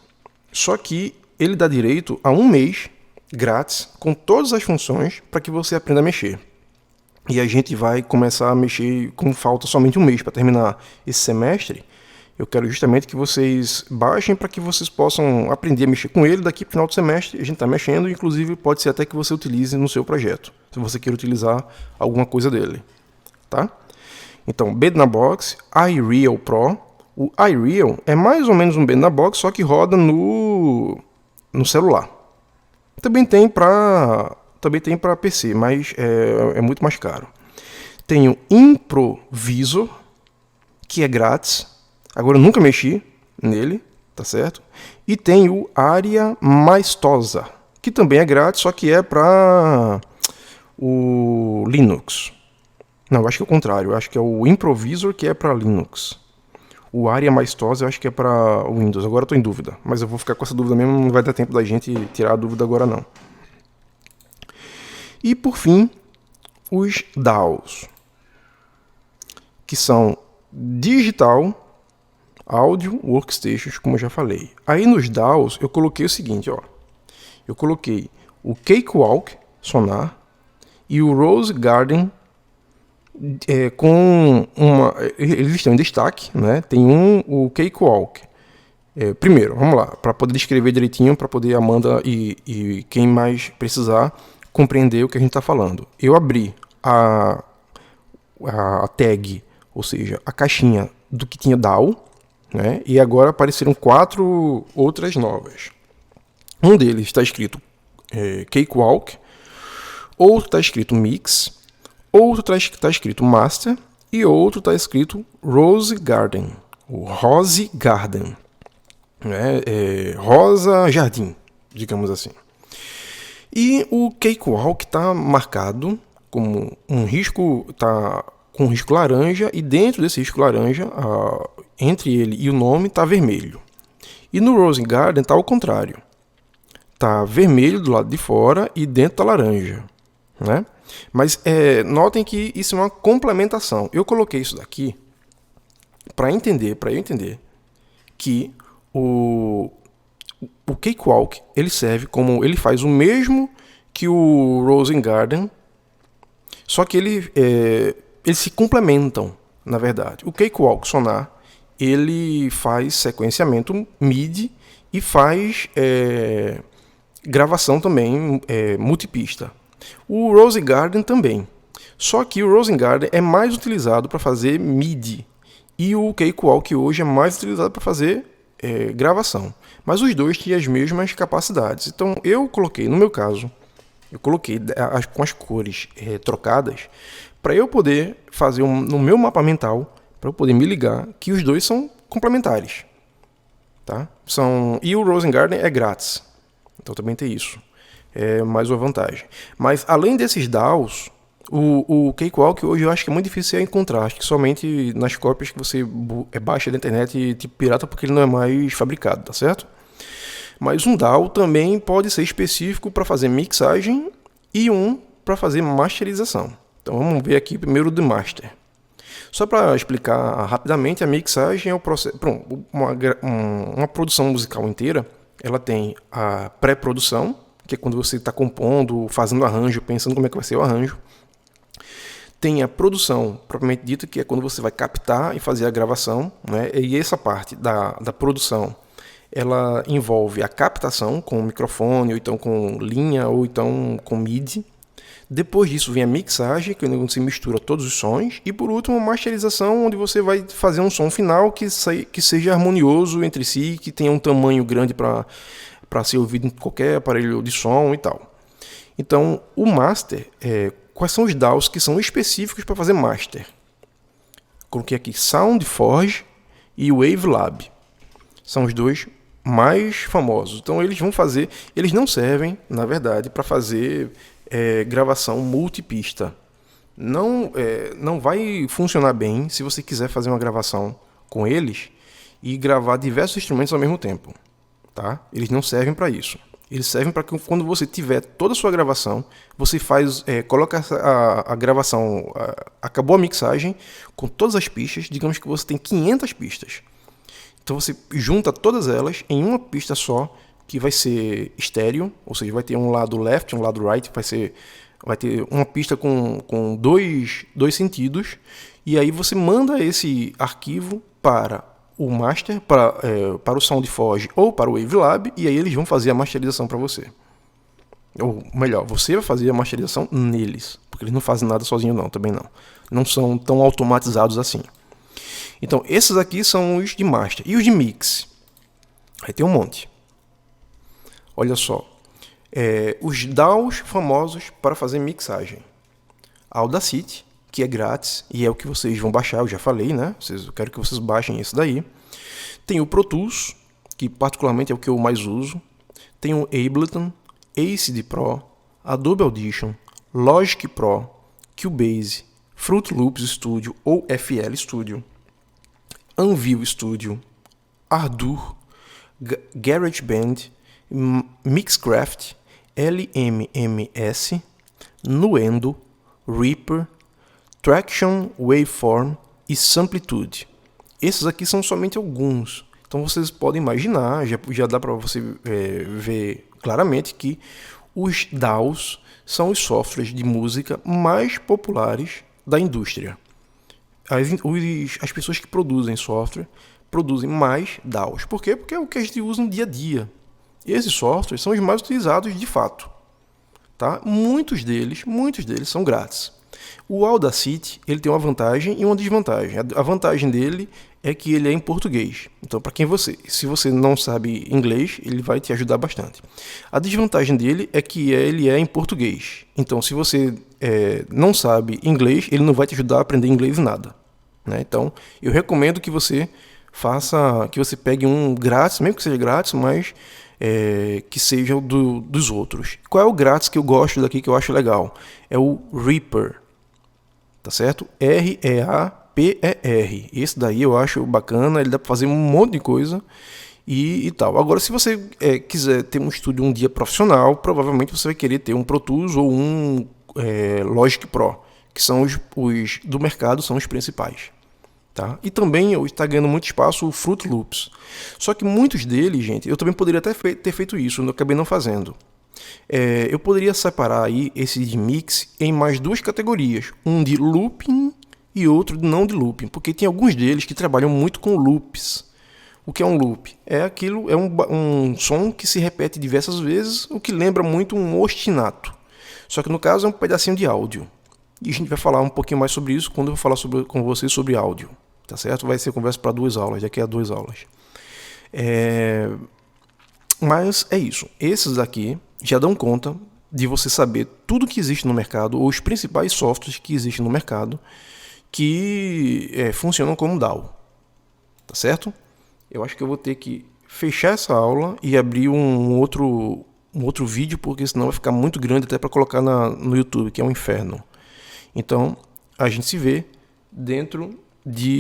Só que ele dá direito a 1 mês grátis, com todas as funções, para que você aprenda a mexer. E a gente vai começar a mexer com falta somente 1 mês para terminar esse semestre. Eu quero justamente que vocês baixem para que vocês possam aprender a mexer com ele. Daqui para o final do semestre a gente está mexendo, inclusive pode ser até que você utilize no seu projeto, se você quer utilizar alguma coisa dele. Tá? Então, Band in a Box, iReal Pro. O iReal é mais ou menos um Band in a Box, só que roda no celular. Também tem para PC, mas é muito mais caro. Tem o Improvisor, que é grátis. Agora eu nunca mexi nele, tá certo? E tem o Aria Maestosa, que também é grátis, só que é para o Linux. Não, eu acho que é o contrário. Eu acho que é o Improvisor que é para Linux. O Aria Maestosa eu acho que é para o Windows. Agora eu estou em dúvida, mas eu vou ficar com essa dúvida mesmo, não vai dar tempo da gente tirar a dúvida agora não. E por fim, os DAWs, que são Digital Audio Workstations, como eu já falei. Aí nos DAWs eu coloquei o seguinte, ó. Eu coloquei o Cakewalk Sonar e o Rose Garden com uma... Eles estão em destaque, né? Tem o Cakewalk. Primeiro, vamos lá, para poder descrever direitinho, para poder Amanda e quem mais precisar compreender o que a gente está falando. Eu abri a tag, ou seja, a caixinha do que tinha DAW, né? E agora apareceram 4 outras novas. Um deles está escrito Cakewalk, outro está escrito Mix, outro está escrito Master e outro está escrito Rose Garden, o Rose Garden, né? Rosa Jardim, digamos assim. E o Cakewalk está marcado como um risco, tá com um risco laranja, e dentro desse risco laranja, entre ele e o nome, está vermelho. E no Rose Garden está ao contrário. Está vermelho do lado de fora e dentro está laranja, né? Mas notem que isso é uma complementação. Eu coloquei isso daqui para eu entender que o Cakewalk ele serve como, ele faz o mesmo que o Rose Garden, só que eles se complementam, na verdade. O Cakewalk Sonar ele faz sequenciamento MIDI e faz gravação também multipista. O Rose Garden também. Só que o Rose Garden é mais utilizado para fazer MIDI e o Cakewalk hoje é mais utilizado para fazer gravação. Mas os dois têm as mesmas capacidades. Então eu coloquei, no meu caso, com as cores trocadas para eu poder fazer no meu mapa mental, para eu poder me ligar que os dois são complementares. Tá? E o Rose Garden é grátis. Então também tem isso. É mais uma vantagem. Mas além desses DAWs, o Cakewalk hoje eu acho que é muito difícil de encontrar. Acho que somente nas cópias que você baixa da internet e tipo pirata, porque ele não é mais fabricado, tá certo? Mas um DAW também pode ser específico para fazer mixagem e um para fazer masterização. Então vamos ver aqui primeiro o de master. Só para explicar rapidamente, a mixagem é o processo. Uma produção musical inteira, ela tem a pré-produção, que é quando você está compondo, fazendo arranjo, pensando como é que vai ser o arranjo. Tem a produção propriamente dita, que é quando você vai captar e fazer a gravação, né? E essa parte da produção, ela envolve a captação com microfone, ou então com linha, ou então com MIDI. Depois disso vem a mixagem, que é onde você mistura todos os sons. E por último, a masterização, onde você vai fazer um som final que seja harmonioso entre si, que tenha um tamanho grande para ser ouvido em qualquer aparelho de som e tal. Então, o master, quais são os DAWs que são específicos para fazer master? Coloquei aqui SoundForge e Wavelab. São os dois mais famosos. Então, eles não servem, na verdade, para fazer gravação multipista. Não vai funcionar bem se você quiser fazer uma gravação com eles e gravar diversos instrumentos ao mesmo tempo. Tá? Eles não servem para isso. Eles servem para que quando você tiver toda a sua gravação, você coloca a gravação, acabou a mixagem com todas as pistas, digamos que você tem 500 pistas. Então você junta todas elas em uma pista só, que vai ser estéreo, ou seja, vai ter um lado left, um lado right, vai ter uma pista com dois sentidos, e aí você manda esse arquivo para o master, para o SoundForge ou para o Wavelab, e aí eles vão fazer a masterização para você. Ou melhor, você vai fazer a masterização neles, porque eles não fazem nada sozinho não, também não. Não são tão automatizados assim. Então, esses aqui são os de master. E os de mix? Aí tem um monte. Olha só. Os DAWs famosos para fazer mixagem. A Audacity, que é grátis e é o que vocês vão baixar, eu já falei, né? Eu quero que vocês baixem esse daí. Tem o Pro Tools, que particularmente é o que eu mais uso. Tem o Ableton, Acid Pro, Adobe Audition, Logic Pro, Cubase, Fruit Loops Studio ou FL Studio, Anvil Studio, Ardour, GarageBand, Mixcraft, LMMS, Nuendo, Reaper, Traction Waveform e Samplitude. Esses aqui são somente alguns. Então vocês podem imaginar, já dá para você ver claramente que os DAWs são os softwares de música mais populares da indústria. As pessoas que produzem software produzem mais DAWs. Por quê? Porque é o que a gente usa no dia a dia. Esses softwares são os mais utilizados de fato. Tá? Muitos deles são grátis. O Audacity ele tem uma vantagem e uma desvantagem. A vantagem dele é que ele é em português. Então, se você não sabe inglês, ele vai te ajudar bastante. A desvantagem dele é que ele é em português. Então, se você não sabe inglês, ele não vai te ajudar a aprender inglês em nada. Né? Então, eu recomendo que você pegue um grátis, mesmo que seja grátis, mas que seja dos outros. Qual é o grátis que eu gosto daqui, que eu acho legal? É o Reaper, tá certo? REAPER. Esse daí eu acho bacana, ele dá para fazer um monte de coisa e tal. Agora, se você quiser ter um estúdio um dia profissional, provavelmente você vai querer ter um Pro Tools ou um Logic Pro, que são os do mercado, são os principais. Tá? E também está ganhando muito espaço o Fruit Loops. Só que muitos deles, gente, eu também poderia ter feito isso, eu acabei não fazendo. Eu poderia separar aí esse de mix em mais duas categorias, um de looping e outro de não de looping, porque tem alguns deles que trabalham muito com loops. O que é um loop? É um som que se repete diversas vezes, o que lembra muito um ostinato. Só que no caso é um pedacinho de áudio. E a gente vai falar um pouquinho mais sobre isso quando eu falar com vocês sobre áudio. Tá certo? Vai ser conversa para 2 aulas, daqui a 2 aulas. Mas é isso. Esses aqui já dão conta de você saber tudo que existe no mercado, ou os principais softwares que existem no mercado, que funcionam como DAW. Tá certo? Eu acho que eu vou ter que fechar essa aula e abrir um outro vídeo, porque senão vai ficar muito grande até para colocar no YouTube, que é um inferno. Então, a gente se vê dentro de